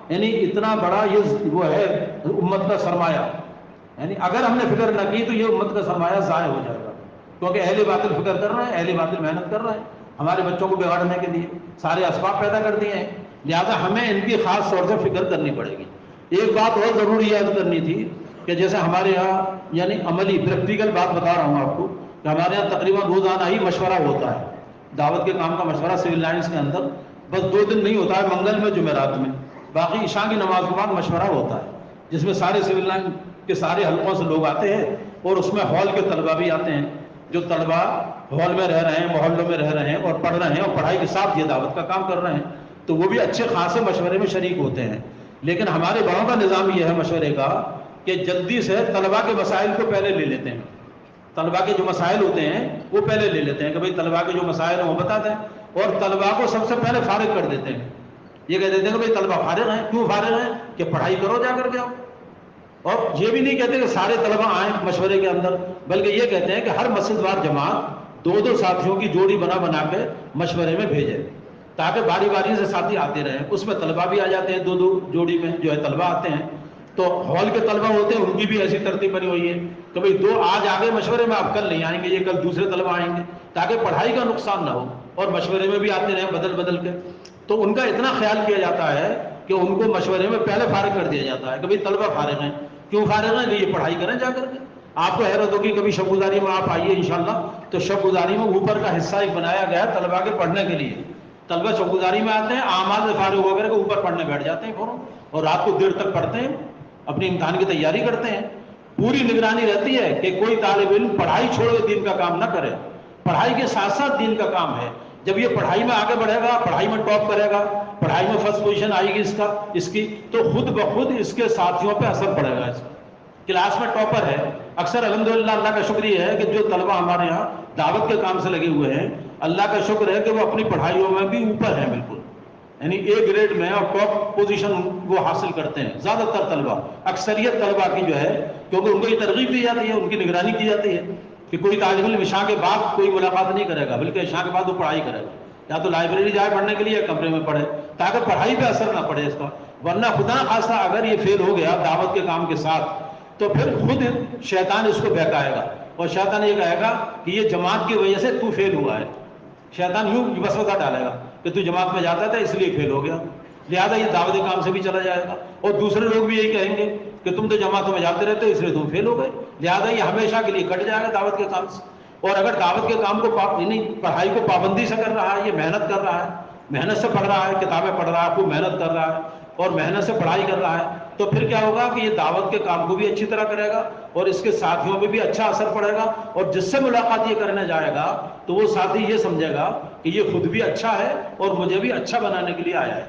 یعنی اتنا بڑا یہ وہ ہے امت کا سرمایہ، یعنی اگر ہم نے فکر نہ کی تو یہ امت کا سرمایہ ضائع ہو جائے گا، کیونکہ اہل باطل فکر کر رہے ہیں، اہل باطل محنت کر رہے ہیں ہمارے بچوں کو بگاڑنے کے لیے، سارے اسباب پیدا کر دیے ہیں، لہٰذا ہمیں ان کی خاص طور سے فکر کرنی پڑے گی۔ ایک بات اور ضروری یاد کرنی تھی کہ جیسے ہمارے یہاں یعنی عملی پریکٹیکل بات بتا رہا ہوں آپ کو کہ ہمارے یہاں تقریباً روزانہ ہی مشورہ ہوتا ہے، دعوت کے کام کا مشورہ سول لائنس کے اندر، بس 2 دن نہیں ہوتا ہے، منگل میں جمعرات میں، باقی عشاء کی نماز کے بعد مشورہ ہوتا ہے جس میں سارے سول لائن کے سارے حلقوں سے لوگ آتے ہیں، اور اس میں ہال کے طلبہ بھی آتے ہیں، جو طلبہ ہال میں رہ رہے ہیں، محلوں میں رہ رہے ہیں اور پڑھ رہے ہیں اور پڑھائی کے ساتھ یہ دعوت کا کام کر رہے ہیں، تو وہ بھی اچھے خاصے مشورے میں شریک ہوتے ہیں۔ لیکن ہمارے بڑوں کا نظام یہ ہے مشورے کا کہ جلدی سے طلبہ کے مسائل کو پہلے لے لیتے ہیں، طلبہ کے جو مسائل ہوتے ہیں وہ پہلے لے لیتے ہیں کہ بھئی طلبہ کے جو مسائل ہیں وہ بتا دیں، اور طلبہ کو سب سے پہلے فارغ کر دیتے ہیں، یہ کہہ دیتے ہیں کہ بھئی طلبہ فارغ ہیں، کیوں فارغ ہیں؟ کہ پڑھائی کرو جا کر کے آؤ، اور یہ بھی نہیں کہتے کہ سارے طلبہ آئیں مشورے کے اندر، بلکہ یہ کہتے ہیں کہ ہر مسجد وار جماعت 2 ساتھیوں کی جوڑی بنا کے مشورے میں بھیجے، تاکہ باری باری سے ساتھی آتے رہیں، اس میں طلبہ بھی آ جاتے ہیں، 2 جوڑی میں جو ہے طلبہ آتے ہیں، تو ہال کے طلبہ ہوتے ہیں ان کی بھی ایسی ترتیب بنی ہوئی ہے کہ بھئی 2 آج آگے مشورے میں، آپ کل نہیں آئیں گے، یہ کل دوسرے طلبہ آئیں گے، تاکہ پڑھائی کا نقصان نہ ہو اور مشورے میں بھی آتے رہیں بدل بدل کے۔ تو ان کا اتنا خیال کیا جاتا ہے کہ ان کو مشورے میں پہلے فارغ کر دیا جاتا ہے کہ بھئی طلبہ فارغ ہیں، کیوں فارغ ہیں؟ کہ یہ پڑھائی کریں جا کر کے۔ آپ کو حیرت ہوگی، کبھی شب گزاری میں آپ آئیے انشاءاللہ، تو شب گزاری میں اوپر کا حصہ ایک بنایا گیا ہے طلبہ کے پڑھنے کے لیے، طلبہ شب گزاری میں آتے ہیں، اعمال سے فارغ ہو کر کے اوپر پڑھنے بیٹھ جاتے ہیں فوراً، اور رات کو دیر تک پڑھتے ہیں، اپنی امتحان کی تیاری کرتے ہیں، پوری نگرانی رہتی ہے کہ کوئی طالب علم پڑھائی چھوڑ کے دین کا کام نہ کرے، پڑھائی کے ساتھ ساتھ دین کا کام ہے۔ جب یہ پڑھائی میں آگے بڑھے گا، پڑھائی میں ٹاپ کرے گا، پڑھائی میں فرسٹ پوزیشن آئے گی اس کی، تو خود بخود اس کے ساتھیوں پہ اثر پڑے گا، اس کا کلاس میں ٹاپر ہے۔ اکثر الحمدللہ اللہ کا شکر یہ ہے کہ جو طلبہ ہمارے یہاں دعوت کے کام سے لگے ہوئے ہیں، اللہ کا شکر ہے کہ وہ اپنی پڑھائیوں میں بھی اوپر ہیں بالکل، یعنی اے گریڈ میں اور ٹاپ پوزیشن وہ حاصل کرتے ہیں زیادہ تر طلبہ، اکثریت طلبہ کی جو ہے، کیونکہ ان کو یہ ترغیب دی جاتی ہے، ان کی نگرانی کی جاتی ہے کہ کوئی طالب علم عشاء کے بعد کوئی ملاقات نہیں کرے گا، بلکہ عشاء کے بعد وہ پڑھائی کرے گا، یا تو لائبریری جائے پڑھنے کے لیے یا کمرے میں پڑھے، تاکہ پڑھائی پہ اثر نہ پڑے اس کا، ورنہ خدا نخواستہ اگر یہ فیل ہو گیا دعوت کے کام کے ساتھ تو پھر خود شیطان اس کو بہکائے گا، اور شیطان یہ کہے گا کہ یہ جماعت کی وجہ سے تو فیل ہوا ہے، شیطان یوں وسوسہ ڈالے گا کہ تو جماعت میں جاتا تھا اس لیے فیل ہو گیا، لہذا یہ دعوت کام سے بھی چلا جائے گا، اور دوسرے لوگ بھی یہی کہیں گے کہ تم تو جماعتوں میں جاتے رہتے ہو اس لیے تم فیل ہو گئے، لہذا یہ ہمیشہ کے لیے کٹ جائے گا دعوت کے کام سے۔ اور اگر دعوت کے کام کو یعنی پڑھائی کو پابندی سے کر رہا ہے، یہ محنت کر رہا ہے، محنت سے پڑھ رہا ہے، کتابیں پڑھ رہا ہے، خوب محنت کر رہا ہے اور محنت سے پڑھائی کر رہا ہے، تو پھر کیا ہوگا کہ یہ دعوت کے کام کو بھی اچھی طرح کرے گا اور اس کے ساتھیوں پہ بھی اچھا اثر پڑے گا، اور جس سے ملاقات یہ کرنے جائے گا تو وہ ساتھی یہ سمجھے گا کہ یہ خود بھی اچھا ہے اور مجھے بھی اچھا بنانے کے لیے آیا ہے،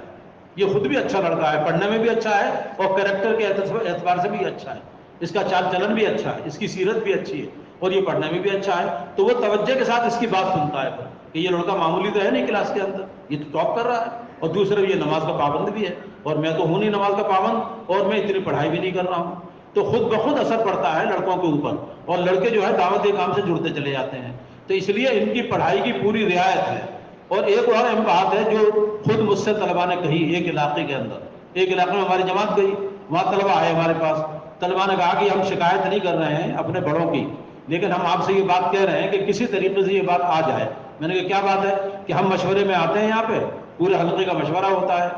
یہ خود بھی اچھا لڑکا ہے، پڑھنے میں بھی اچھا ہے اور کریکٹر کے اعتبار سے بھی اچھا ہے، اس کا چال چلن بھی اچھا ہے، اس کی سیرت بھی اچھی ہے اور یہ پڑھنے میں بھی اچھا ہے، تو وہ توجہ کے ساتھ اس کی بات سنتا ہے کہ یہ لڑکا معمولی تو ہے نہیں کلاس کے اندر، یہ تو ٹاپ کر رہا ہے، اور دوسرے یہ نماز کا پابند بھی ہے اور میں تو ہوں نہیں نماز کا پابند اور میں اتنی پڑھائی بھی نہیں کر رہا ہوں، تو خود بخود اثر پڑتا ہے لڑکوں کے اوپر، اور لڑکے جو ہے دعوت کے کام سے جڑتے چلے جاتے ہیں، تو اس لیے ان کی پڑھائی کی پوری رعایت ہے۔ اور ایک اور اہم بات ہے جو خود مجھ سے طلبہ نے کہی، ایک علاقے کے اندر، ایک علاقے میں ہماری جماعت گئی، وہاں طلبہ آئے ہمارے پاس، طلبہ نے کہا کہ ہم شکایت نہیں کر رہے ہیں اپنے بڑوں کی، لیکن ہم آپ سے یہ بات کہہ رہے ہیں کہ کسی طریقے سے یہ بات آ جائے۔ میں نے کہا کیا بات ہے؟ کہ ہم مشورے میں آتے ہیں، یہاں پہ پورے حلقے کا مشورہ ہوتا ہے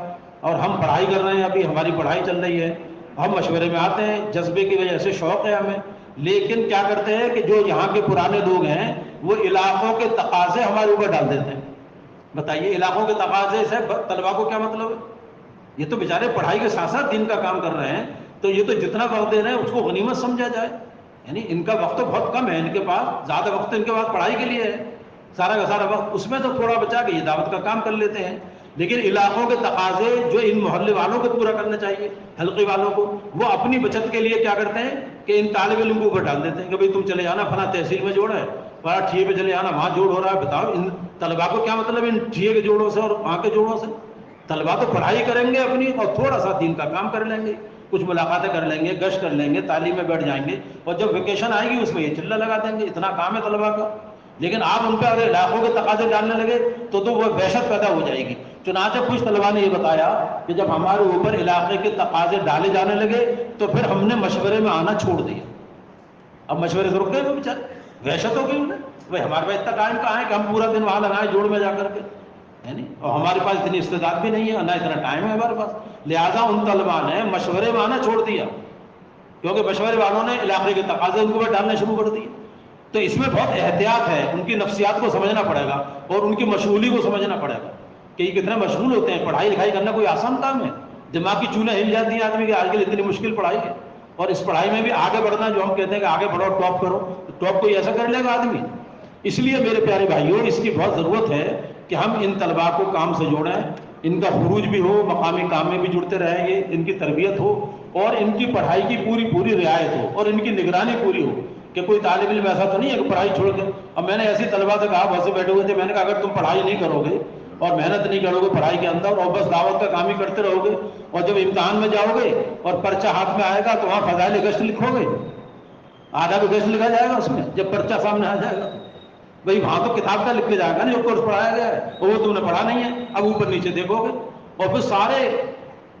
اور ہم پڑھائی کر رہے ہیں، ابھی ہماری پڑھائی چل رہی ہے، ہم مشورے میں آتے ہیں، جذبے کی وجہ سے شوق ہے ہمیں، لیکن کیا کرتے ہیں کہ جو یہاں کے پرانے لوگ ہیں وہ علاقوں کے تقاضے ہمارے اوپر ڈال دیتے ہیں۔ بتائیے علاقوں کے تقاضے سے طلبا کو کیا مطلب ہے؟ یہ تو بیچارے پڑھائی کے ساتھ ساتھ دین کا کام کر رہے ہیں، تو یہ تو جتنا وقت دے رہے ہیں اس کو غنیمت سمجھا جائے، یعنی ان کا وقت تو بہت کم ہے، ان کے پاس زیادہ وقت ان کے پاس پڑھائی کے لیے ہے، سارا کا سارا وقت اس میں تو تھوڑا بچا کے یہ دعوت کا کام کر لیتے ہیں، لیکن علاقوں کے تقاضے جو ان محلے والوں کو پورا کرنا چاہیے، حلقے والوں کو، وہ اپنی بچت کے لیے کیا کرتے ہیں کہ ان طالب علم کو اوپر ڈال دیتے ہیں کہ بھئی تم چلے جانا فلاں تحصیل میں جوڑ ہے، فلاں ٹھیے پہ چلے جانا وہاں جوڑ ہو رہا ہے، بتاؤ ان طلبا کو کیا مطلب ان ٹھیے کے جوڑوں سے اور وہاں کے جوڑوں سے؟ طلبا تو پڑھائی کریں گے اپنی اور تھوڑا سا دین کا کام کر لیں گے، کچھ ملاقاتیں کر لیں گے، گشت کر لیں گے، تعلیم میں بیٹھ جائیں گے، اور جب ویکیشن آئے گی اس میں یہ چلہ لگا دیں گے، اتنا کام ہے طلبا کا۔ لیکن آپ ان پہ اگر علاقوں کے تقاضے ڈالنے لگے تو وہ وحشت پیدا ہو جائے گی۔ چنانچہ کچھ طلبا نے یہ بتایا کہ جب ہمارے اوپر علاقے کے تقاضے ڈالے جانے لگے تو پھر ہم نے مشورے میں آنا چھوڑ دیا۔ اب مشورے سے رک گئے وہ بیچارے، وحشت ہو گئی انہیں، بھائی ہمارے پاس اتنا ٹائم کہاں ہے کہ ہم پورا دن وہاں لگائیں جوڑ میں جا کر کے، ہے نہیں، اور ہمارے پاس اتنی استعداد بھی نہیں ہے، نہ اتنا ٹائم ہے ہمارے پاس۔ لہٰذا ان طلبا نے مشورے میں آنا چھوڑ دیا، کیونکہ مشورے والوں نے علاقے کے تقاضے ان کو ڈالنے شروع کر دیے۔ تو اس میں بہت احتیاط ہے، ان کی نفسیات کو سمجھنا پڑے گا اور ان کی مشغولی کو سمجھنا پڑے گا کہ یہ کتنے مشغول ہوتے ہیں۔ پڑھائی لکھائی کرنا کوئی آسان کام ہے؟ دماغ کی چولیں ہل جاتی ہیں آدمی کہ آج کل اتنی مشکل پڑھائی ہے، اور اس پڑھائی میں بھی آگے بڑھنا، جو ہم کہتے ہیں کہ آگے بڑھو ٹاپ کرو، تو ٹاپ کوئی ایسا کر لے گا آدمی؟ اس لیے میرے پیارے بھائیوں، اس کی بہت ضرورت ہے کہ ہم ان طلباء کو کام سے جوڑیں، ان کا خروج بھی ہو، مقامی کام میں بھی جڑتے رہیں گے، ان کی تربیت ہو اور ان کی پڑھائی کی پوری رعایت ہو اور ان کی نگرانی پوری ہو کہ کوئی طالب علم ایسا تو نہیں ہے کہ پڑھائی چھوڑ کے۔ اب میں نے ایسی طلباء سے کہا، بہت سے بیٹھے ہوئے تھے، میں نے کہا اگر تم پڑھائی نہیں کرو گے اور محنت نہیں کرو گے پڑھائی کے اندر اور بس دعوت کا کام ہی کرتے رہو گے، اور جب امتحان میں جاؤ گے اور پرچہ ہاتھ میں آئے گا تو وہاں فضائل گشت لکھو گے، آدھا بھی گشت لکھا جائے گا اس میں جب پرچہ سامنے آ جائے گا۔ بھئی وہاں تو کتاب کا لکھ کے جائے گا نا جو کورس پڑھایا گیا ہے، وہ تم نے پڑھا نہیں ہے، اب اوپر نیچے دیکھو گے، اور پھر سارے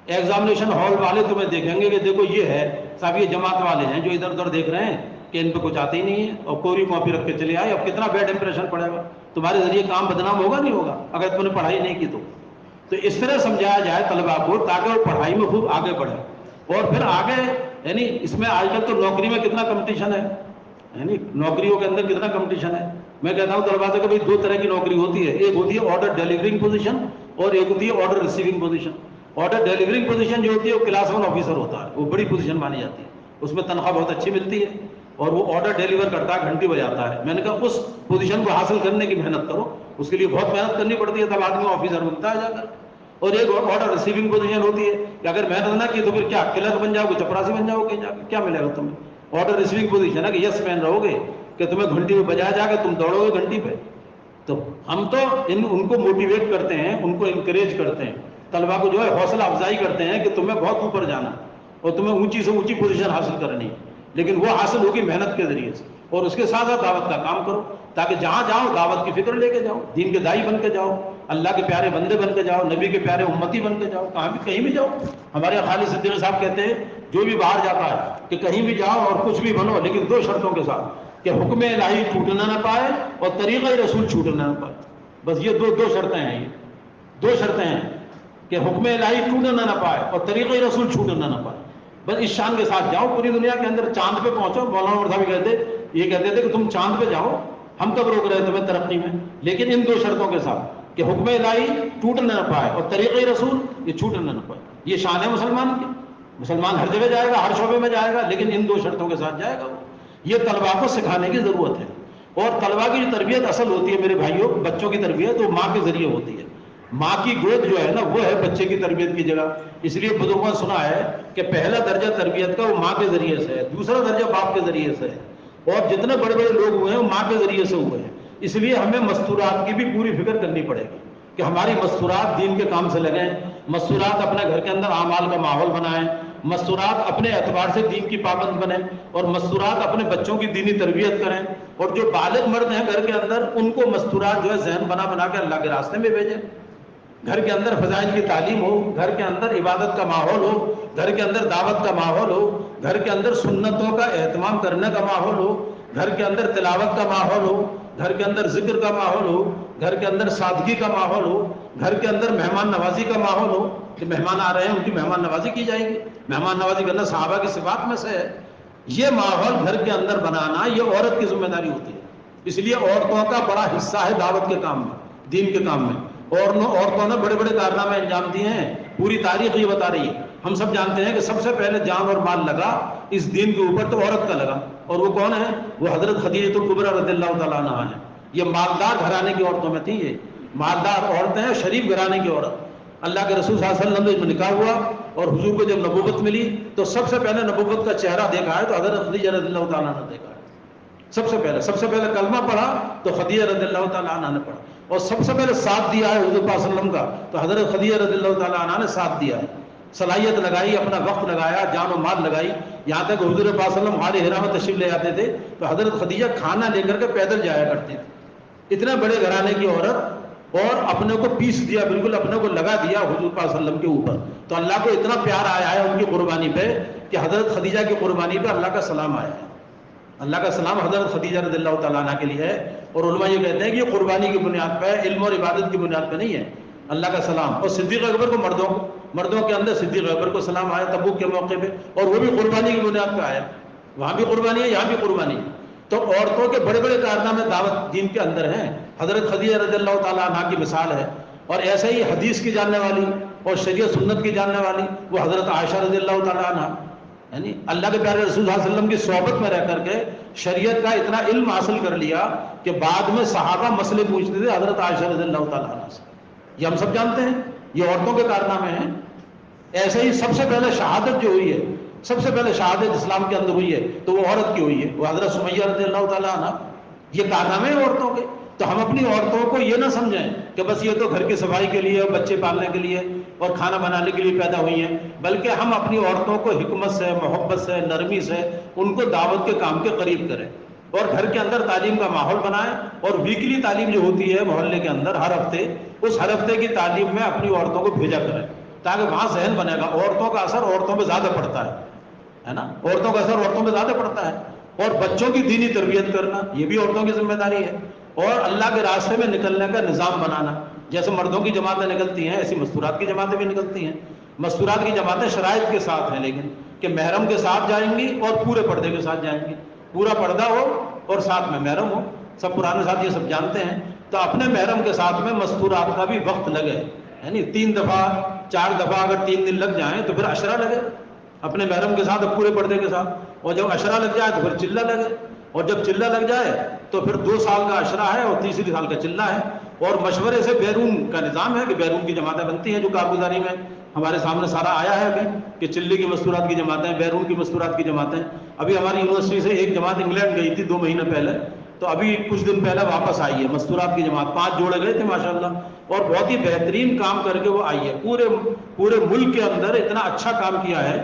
ایگزامینیشن ہال والے تمہیں دیکھیں گے کہ دیکھو یہ ہے صاحب، یہ جماعت والے ہیں جو ادھر ادھر دیکھ رہے ہیں کہ ان پہ کچھ آتے ہی نہیں ہے اور کوری کاپی رکھ کے چلے آئے، اب کتنا بیڈ امپریشن پڑے گا، تمہارے ذریعے کام بدنام ہوگا نہیں ہوگا اگر تم نے پڑھائی نہیں کی تو اس طرح سمجھایا جائے طلباء کو تاکہ وہ پڑھائی میں خوب آگے بڑھے، اور پھر آگے یعنی اس میں آج کل تو نوکری میں کتنا کمپٹیشن ہے، یعنی نوکریوں کے اندر کتنا کمپٹیشن ہے۔ میں کہتا ہوں طلباء سے کہ بھائی دو طرح کی نوکری ہوتی ہے، ایک ہوتی ہے آرڈر ڈیلیورنگ پوزیشن اور ایک ہوتی ہے order receiving position. Order delivering position جو ہوتی ہے وہ کلاس 1 آفیسر ہوتا ہے، وہ بڑی پوزیشن مانی جاتی ہے، اس میں تنخواہ بہت اچھی ملتی ہے اور وہ آرڈر ڈیلیور کرتا ہے، گھنٹی بجاتا ہے۔ میں نے کہا اس پوزیشن کو حاصل کرنے کی محنت کرو، اس کے لیے بہت محنت کرنی پڑتی ہے تب آدمی آفیسر بنتا ہے جا کر۔ اور ایک آرڈر ریسیونگ پوزیشن ہوتی ہے کہ اگر محنت نہ کی تو پھر کیا کلرک بن جاؤ گے، چپراسی بن جاؤ گے، کیا ملے گا تمہیں؟ آرڈر ریسیونگ پوزیشن ہے کہ یس مین رہو گے کہ تمہیں گھنٹی میں بجایا جا کے تم دوڑو گے گھنٹی پہ۔ تو ہم تو ان کو موٹیویٹ کرتے ہیں، ان کو انکریج کرتے ہیں، طلبا کو جو ہے حوصلہ افزائی کرتے ہیں کہ تمہیں بہت اوپر جانا اور تمہیں اونچی سے اونچی پوزیشن حاصل کرنی ہے، لیکن وہ حاصل ہوگی محنت کے ذریعے سے، اور اس کے ساتھ ساتھ دعوت کا کام کرو تاکہ جہاں جاؤ دعوت کی فکر لے کے جاؤ، دین کے دائی بن کے جاؤ، اللہ کے پیارے بندے بن کے جاؤ، نبی کے پیارے امتی بن کے جاؤ، کہیں بھی جاؤ۔ ہمارے خالد صدیقی صاحب کہتے ہیں جو بھی باہر جاتا ہے کہ کہیں بھی جاؤ اور کچھ بھی بنو لیکن دو شرطوں کے ساتھ، کہ حکم الہی چھوٹنا نہ پائے اور طریقہ رسول چھوٹنا نہ پائے، بس یہ دو شرطیں ہیں، یہ دو شرطیں ہیں کہ حکم الہی چھوٹنا نہ پائے اور طریقہ رسول چھوٹنا نہ پائے، بس اس شان کے ساتھ جاؤ پوری دنیا کے اندر، چاند پہ پہنچو۔ مولانا عمر صاحب یہ کہتے تھے کہ تم چاند پہ جاؤ، ہم کب روک رہے ہیں تمہیں ترقی میں، لیکن ان دو شرطوں کے ساتھ کہ حکم الہی ٹوٹنا نہ پائے اور طریقہ رسول یہ چھوٹنا نہ پائے۔ یہ شان ہے مسلمان کی، مسلمان ہر جگہ جائے گا، ہر شعبے میں جائے گا، لیکن ان دو شرطوں کے ساتھ جائے گا وہ۔ یہ طلباء کو سکھانے کی ضرورت ہے، اور طلباء کی جو تربیت اصل ہوتی ہے میرے بھائیوں، بچوں کی تربیت وہ ماں کے ذریعے ہوتی ہے۔ ماں کی گود جو ہے نا وہ ہے بچے کی تربیت کی جگہ، اس لیے بزرگوں نے سنا ہے کہ پہلا درجہ تربیت کا وہ ماں کے ذریعے سے ہے، دوسرا درجہ باپ کے ذریعے سے ہے، اور جتنے بڑے بڑے لوگ ہوئے ہیں وہ ماں کے ذریعے سے ہوئے ہیں۔ اس لیے ہمیں مستورات کی بھی پوری فکر کرنی پڑے گی کہ ہماری مستورات دین کے کام سے لگیں، مستورات اپنے گھر کے اندر اعمال کا ماحول بنائیں، مستورات اپنے اعتبار سے دین کی پابند بنیں، اور مستورات اپنے بچوں کی دینی تربیت کریں، اور جو بالغ مرد ہیں گھر کے اندر ان کو مستورات جو ہے ذہن بنا بنا کے اللہ کے راستے میں بھیجیں۔ گھر کے اندر فضائل کی تعلیم ہو، گھر کے اندر عبادت کا ماحول ہو، گھر کے اندر دعوت کا ماحول ہو، گھر کے اندر سنتوں کا اہتمام کرنے کا ماحول ہو، گھر کے اندر تلاوت کا ماحول ہو، گھر کے اندر ذکر کا ماحول ہو، گھر کے اندر سادگی کا ماحول ہو، گھر کے اندر مہمان نوازی کا ماحول ہو کہ مہمان آ رہے ہیں ان کی مہمان نوازی کی جائے گی، مہمان نوازی کرنا صحابہ کی صفات میں سے ہے۔ یہ ماحول گھر کے اندر بنانا یہ عورت کی ذمہ داری ہوتی ہے، اس لیے عورتوں کا بڑا حصہ ہے دعوت کے کام میں، دین کے کام میں، اور عورتوں نے بڑے بڑے کارنامے انجام دیے ہیں، پوری تاریخ یہ بتا رہی ہے۔ ہم سب جانتے ہیں کہ سب سے پہلے جان اور مال لگا اس دین کے اوپر تو عورت کا لگا، اور وہ کون ہے؟ وہ حضرت خدیجہ الکبریٰ رضی اللہ تعالیٰ عنہا ہے۔ یہ مالدار گھرانے کی عورتوں میں تھی، یہ مالدار عورتیں ہیں، شریف گھرانے کی عورت۔ اللہ کے رسول صلی اللہ علیہ وسلم میں نکاح ہوا اور حضور کو جب نبوت ملی تو سب سے پہلے نبوت کا چہرہ دیکھا ہے تو حضرت خدیجہ رضی اللہ تعالیٰ عنہ نے دیکھا ہے، سب سے پہلے کلمہ پڑھا تو خدیجہ رضی اللہ تعالیٰ عنہ نے پڑھا۔ اور سب سے پہلے ساتھ دیا ہے حضور پاک صلی اللہ علیہ وسلم کا تو حضرت خدیجہ رضی اللہ تعالیٰ عنہ نے ساتھ دیا ہے، صلاحیت لگائی، اپنا وقت لگایا، جان و مال لگائی، یہاں تک حضور پاک صلی اللہ علیہ وسلم غار حرا میں تشریف لے آتے تھے تو حضرت خدیجہ کھانا لے کر کے پیدل جایا کرتی تھی، اتنے بڑے گھرانے کی عورت، اور اپنے کو پیس دیا، بالکل اپنے کو لگا دیا حضور پاک صلی اللہ علیہ وسلم کے اوپر. تو اللہ کو اتنا پیار آیا ہے ان کی قربانی پہ کہ حضرت خدیجہ کی قربانی پہ اللہ کا سلام آیا ہے. اللہ کا سلام حضرت خدیجہ رضی اللہ تعالیٰ عنہ کے لیے ہے. اور علماء یہ کہتے ہیں کہ یہ قربانی کی بنیاد پہ ہے، علم اور عبادت کی بنیاد پہ نہیں ہے. اللہ کا سلام. اور صدیق اکبر کو مردوں کے اندر صدیق اکبر کو سلام آیا تبوک کے موقع پہ، اور وہ بھی قربانی کی بنیاد پہ آیا. وہاں بھی قربانی ہے، یہاں بھی قربانی ہے. تو عورتوں کے بڑے بڑے کارنامے دعوت دین کے اندر ہیں. حضرت خدیجہ رضی اللہ تعالیٰ عنہ کی مثال ہے. اور ایسے ہی حدیث کی جاننے والی اور شریعت سنت کی جاننے والی وہ حضرت عائشہ رضی اللہ تعالیٰ عنہ، یعنی اللہ کے پیارے رسول صلی اللہ علیہ وسلم کی صحبت میں رہ کر کے شریعت کا اتنا علم حاصل کر لیا کہ بعد میں صحابہ مسئلے پوچھتے تھے حضرت عائشہ رضی اللہ تعالیٰ عنہ سے. یہ ہم سب جانتے ہیں، یہ عورتوں کے کارنامے ہیں. ایسے ہی سب سے پہلے شہادت جو ہوئی ہے، سب سے پہلے شہادت اسلام کے اندر ہوئی ہے تو وہ عورت کی ہوئی ہے، وہ حضرت سمیہ رضی اللہ تعالیٰ عنہ. یہ کارنامے ہیں عورتوں کے. تو ہم اپنی عورتوں کو یہ نہ سمجھیں کہ بس یہ تو گھر کی صفائی کے لیے اور بچے پالنے کے لیے اور کھانا بنانے کے لیے پیدا ہوئی ہیں، بلکہ ہم اپنی عورتوں کو حکمت سے، محبت سے، نرمی سے ان کو دعوت کے کام کے قریب کریں، اور گھر کے اندر تعلیم کا ماحول بنائیں. اور ویکلی تعلیم جو ہوتی ہے محلے کے اندر ہر ہفتے، اس ہر ہفتے کی تعلیم میں اپنی عورتوں کو بھیجا کریں تاکہ وہاں ذہن بنے گا. عورتوں کا اثر عورتوں پہ زیادہ پڑتا ہے نا، عورتوں کا اثر عورتوں پہ زیادہ پڑتا ہے. اور بچوں کی دینی تربیت کرنا یہ بھی عورتوں کی ذمہ داری ہے. اور اللہ کے راستے میں نکلنے کا نظام بنانا، جیسے مردوں کی جماعتیں نکلتی ہیں ایسی مستورات کی جماعتیں بھی نکلتی ہیں. مستورات کی جماعتیں شرائط کے ساتھ ہیں، لیکن کہ محرم کے ساتھ جائیں گی اور پورے پردے کے ساتھ جائیں گی، پورا پردہ ہو اور ساتھ میں محرم ہو. سب پرانے ساتھ یہ سب جانتے ہیں. تو اپنے محرم کے ساتھ میں مستورات کا بھی وقت لگے، یعنی 3 دفعہ 4 دفعہ اگر 3 دن لگ جائیں تو پھر عشرہ لگے اپنے محرم کے ساتھ پورے پردے کے ساتھ. اور جب عشرہ لگ جائے تو پھر چلہ لگے، اور جب چلہ لگ جائے تو پھر 2 سال کا عشرہ ہے اور تیسری سال کا چلہ ہے. اور مشورے سے بیرون کا نظام ہے کہ بیرون کی جماعتیں بنتی ہیں، جو کارگزاری میں ہمارے سامنے سارا آیا ہے ابھی کہ چلی کی مستورات کی جماعتیں، بیرون کی مستورات کی جماعتیں. ابھی ہماری یونیورسٹی سے ایک جماعت انگلینڈ گئی تھی 2 مہینے پہلے، تو ابھی کچھ دن پہلے واپس آئی ہے مستورات کی جماعت. 5 جوڑے گئے تھے ماشاءاللہ، اور بہت ہی بہترین کام کر کے وہ آئی ہے. پورے ملک کے اندر اتنا اچھا کام کیا ہے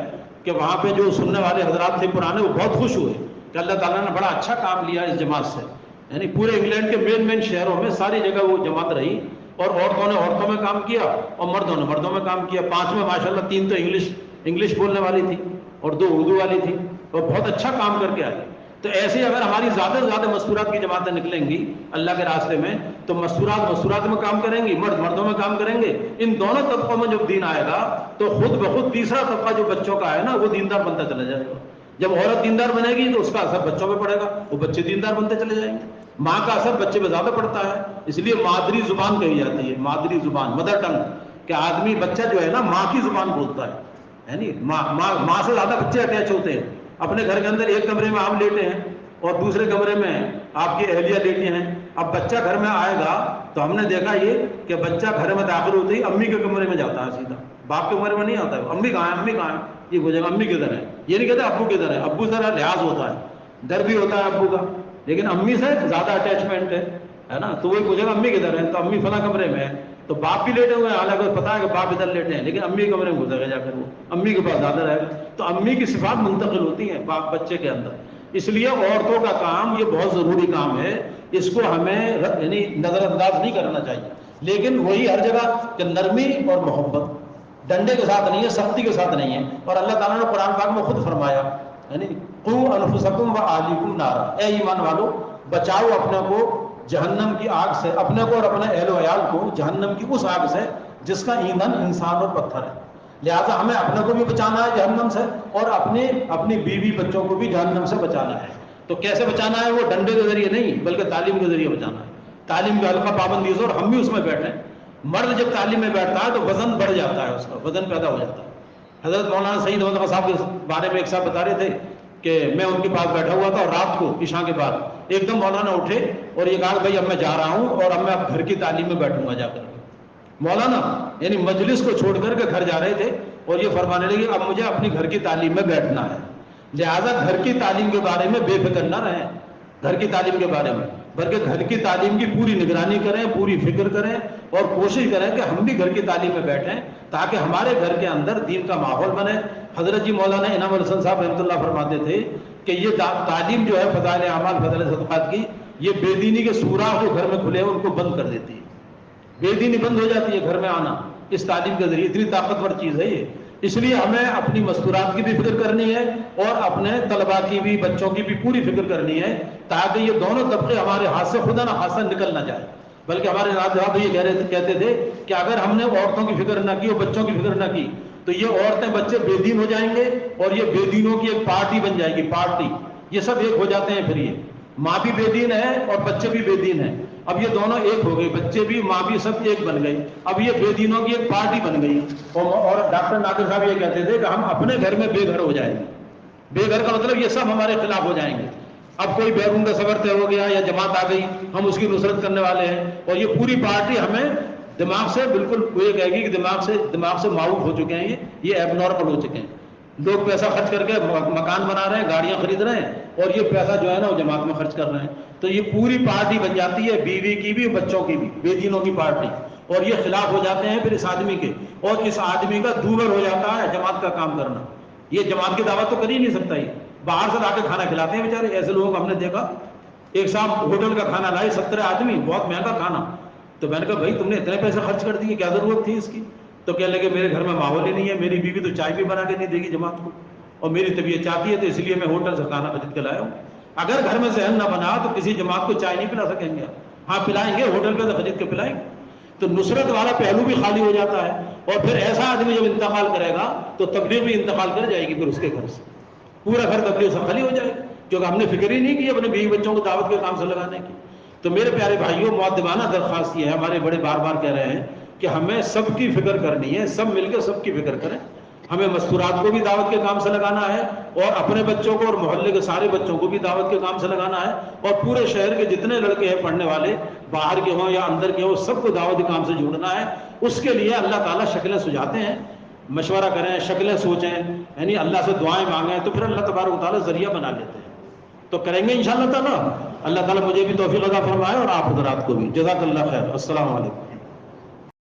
کہ وہاں پہ جو سننے والے حضرات تھے پرانے وہ بہت خوش ہوئے کہ اللہ تعالیٰ نے بڑا اچھا کام لیا اس جماعت سے. یعنی پورے انگلینڈ کے مین شہروں میں ساری جگہ وہ جماعت رہی، اور عورتوں نے عورتوں میں کام کیا اور مردوں نے مردوں میں کام کیا. 5 میں ماشاءاللہ 3 تو انگلش بولنے والی تھی اور 2 اردو والی تھی، اور بہت اچھا کام کر کے آئی. تو ایسے اگر ہماری زیادہ سے زیادہ مستورات کی جماعتیں نکلیں گی اللہ کے راستے میں تو مستورات میں کام کریں گی، مردوں میں کام کریں گے. ان دونوں طبقوں میں جب دین آئے گا تو خود بخود تیسرا طبقہ جو بچوں کا ہے نا وہ دیندار بنتا چلا جائے گا. جب عورت دیندار بنے گی تو اس کا اثر بچوں پہ پڑے گا، وہ بچے دیندار بنتے چلے جائیں گے. ماں کا اثر بچے پہ زیادہ پڑتا ہے، اس لیے مادری زبان کہی جاتی ہے، مادری زبان، مدر ٹنگ. کہ آدمی بچہ جو ہے نا ماں کی زبان بولتا ہے، یعنی ماں سے زیادہ بچے اٹیچ ہوتے ہیں. اپنے گھر کے اندر ایک کمرے میں آپ لیٹے ہیں اور دوسرے کمرے میں آپ کی اہلیہ لیٹی ہیں. اب بچہ گھر میں آئے گا تو ہم نے دیکھا یہ کہ بچہ گھر میں داخل ہوتے ہی امی کے کمرے میں جاتا ہے، سیدھا باپ کے کمرے میں نہیں آتا ہے. امی کہاں ہے، امی کہاں ہے، یہ پوچھے گا امی کدھر ہے. یہ نہیں کہتے ابو کدھر ہے، ابو ذرا لحاظ ہوتا ہے، ڈر بھی ہوتا ہے ابو کا، لیکن امی سے زیادہ اٹیچمنٹ ہے نا. تو وہی پوچھے گا امی کدھر ہے، تو امی فلاں کمرے میں ہے. تو باپ بھی لیٹے ہوئے ہیں، حالانکہ پتا ہے کہ باپ ادھر لیٹے ہیں، لیکن امی کمرے میں گزر گا جا کر وہ امی کے پاس زیادہ رہے گا. تو امی کی صفات منتقل ہوتی ہیں باپ بچے کے اندر. اس لیے عورتوں کا کام یہ بہت ضروری کام ہے، اس کو ہمیں یعنی نظر انداز نہیں کرنا چاہیے. لیکن وہی ہر جگہ کہ نرمی اور محبت، ڈنڈے کے ساتھ نہیں ہے، سختی کے ساتھ نہیں ہے. اور اللہ تعالیٰ نے قرآن پاک میں خود فرمایا، یعنی قوا انفسکم واہلیکم نارا، اے ایمان والو بچاؤ اپنے کو جہنم کی آگ سے، اپنے کو اور اپنے اہل و عیال کو جہنم کی اس آگ سے جس کا ایندھن انسان اور پتھر ہے. لہٰذا ہمیں اپنے کو بھی بچانا ہے جہنم سے، اور اپنی بیوی بچوں کو بھی جہنم سے بچانا ہے. تو کیسے بچانا ہے؟ وہ ڈنڈے کے ذریعے نہیں بلکہ تعلیم کے ذریعے بچانا ہے. تعلیم کا حلقہ پابندی سے، اور ہم بھی اس میں بیٹھیں. مرد جب تعلیم میں بیٹھتا ہے تو وزن بڑھ جاتا ہے، اس کا وزن پیدا ہو جاتا ہے. حضرت مولانا سعید احمد خان صاحب کے بارے میں ایک صاحب بتا رہے تھے کہ میں ان کے پاس بیٹھا ہوا تھا اور رات کو عشاء کے بعد ایک دم مولانا اٹھے اور یہ کہا بھائی اب میں جا رہا ہوں اور اب میں اب گھر کی تعلیم میں بیٹھوں گا جا کر کے. مولانا یعنی مجلس کو چھوڑ کر کے گھر جا رہے تھے اور یہ فرمانے لگے اب مجھے اپنی گھر کی تعلیم میں بیٹھنا ہے. لہٰذا گھر کی تعلیم کے بارے میں بے فکر نہ رہیں، گھر کی تعلیم کے بارے میں. بلکہ گھر کی تعلیم کی پوری نگرانی کریں، پوری فکر کریں اور کوشش کریں کہ ہم بھی گھر کی تعلیم میں بیٹھیں تاکہ ہمارے گھر کے اندر دین کا ماحول بنے۔ حضرت جی مولانا انعام الحسن صاحب رحمۃ اللہ فرماتے تھے کہ یہ تعلیم جو ہے فضائل اعمال فضائل صدقات کی، یہ بے دینی کے سوراخ جو گھر میں کھلے ہیں ان کو بند کر دیتی ہے، بے دینی بند ہو جاتی ہے گھر میں آنا اس تعلیم کے ذریعے۔ اتنی طاقتور چیز ہے یہ، اس لیے ہمیں اپنی مستورات کی بھی فکر کرنی ہے اور اپنے طلباء کی بھی، بچوں کی بھی پوری فکر کرنی ہے تاکہ یہ دونوں طبقے ہمارے ہاتھ سے خدا نہ خاصا نکل نہ جائے۔ بلکہ ہمارے ناظر صاحب یہ کہتے تھے کہ اگر ہم نے عورتوں کی فکر نہ کی اور بچوں کی فکر نہ کی تو یہ عورتیں بچے بے دین ہو جائیں گے اور یہ بے دینوں کی ایک پارٹی بن جائے گی، پارٹی، یہ سب ایک ہو جاتے ہیں پھر یہ ماں بھی بے دین ہے اور بچے بھی بے دین ہیں، اب یہ دونوں ایک ہو گئے، بچے بھی ماں بھی سب ایک بن گئی، اب یہ بے دینوں کی ایک پارٹی بن گئی۔ اور ڈاکٹر نادر صاحب یہ کہتے تھے کہ ہم اپنے گھر میں بے گھر ہو جائیں گے، بے گھر کا مطلب یہ سب ہمارے خلاف ہو جائیں گے۔ اب کوئی بیرون کا سفر طے ہو گیا یا جماعت آ گئی، ہم اس کی نصرت کرنے والے ہیں اور یہ پوری پارٹی ہمیں دماغ سے بالکل یہ کہے گی کہ دماغ سے معاوف ہو چکے ہیں، یہ ایب نارمل ہو چکے ہیں، لوگ پیسہ خرچ کر کے مکان بنا رہے ہیں، گاڑیاں خرید رہے ہیں اور یہ پیسہ جو ہے نا وہ جماعت میں خرچ کر رہے ہیں، تو یہ پوری پارٹی بن جاتی ہے، بیوی کی بھی بچوں کی بھی، بے دینوں کی پارٹی، اور یہ خلاف ہو جاتے ہیں پھر اس آدمی کے، اور اس آدمی کا دوبر ہو جاتا ہے جماعت کا کام کرنا۔ یہ جماعت کی دعوت تو کر ہی نہیں سکتا، یہ باہر سے لا کے کھانا کھلاتے ہیں بیچارے، ایسے لوگوں کو ہم نے دیکھا، ایک صاحب ہوٹل کا کھانا لائے 70 آدمی، بہت مہنگا کھانا، تو میں نے کہا بھائی تم نے اتنے پیسے خرچ کر دیے، کیا ضرورت تھی اس کی؟ تو کہنے لگے میرے گھر میں ماحول ہی نہیں ہے، میری بیوی تو چائے بھی بنا کے نہیں دے گی جماعت کو، اور میری طبیعت چاہتی ہے تو اس لیے میں ہوٹل سے کھانا خرید کے لایا ہوں۔ اگر گھر میں ذہن نہ بنا تو کسی جماعت کو چائے نہیں پلا سکیں گے، ہاں پلائیں گے، ہوٹل پہ تو خرید کے پلائیں گے۔ تو نصرت والا پہلو بھی خالی ہو جاتا ہے، اور پھر ایسا آدمی جب انتقال کرے گا تو تبلیغ بھی انتقال کر جائے گی، پھر اس کے گھر سے پورا گھر تبلیغ سے خالی ہو جائے گا، کیونکہ ہم نے فکر ہی نہیں کی اپنے بیوی بچوں کو دعوت کے کام سے لگانے کی۔ تو میرے پیارے بھائیوں، مؤدبانہ درخواست یہ ہے، ہمارے بڑے بار بار کہہ رہے ہیں کہ ہمیں سب کی فکر کرنی ہے، سب مل کے سب کی فکر کریں، ہمیں مستورات کو بھی دعوت کے کام سے لگانا ہے اور اپنے بچوں کو اور محلے کے سارے بچوں کو بھی دعوت کے کام سے لگانا ہے، اور پورے شہر کے جتنے لڑکے ہیں پڑھنے والے، باہر کے ہوں یا اندر کے ہوں، سب کو دعوت کے کام سے جوڑنا ہے۔ اس کے لیے اللہ تعالیٰ شکلیں سجاتے ہیں، مشورہ کریں، شکلیں سوچیں، یعنی اللہ سے دعائیں مانگیں، تو پھر اللہ تبارک و تعالیٰ ذریعہ بنا لیتے ہیں، تو کریں گے انشاءاللہ تعالیٰ۔ اللہ تعالیٰ مجھے بھی توفیق عطا فرمائے اور آپ حضرات کو بھی۔ جزاک اللہ خیر۔ السلام علیکم۔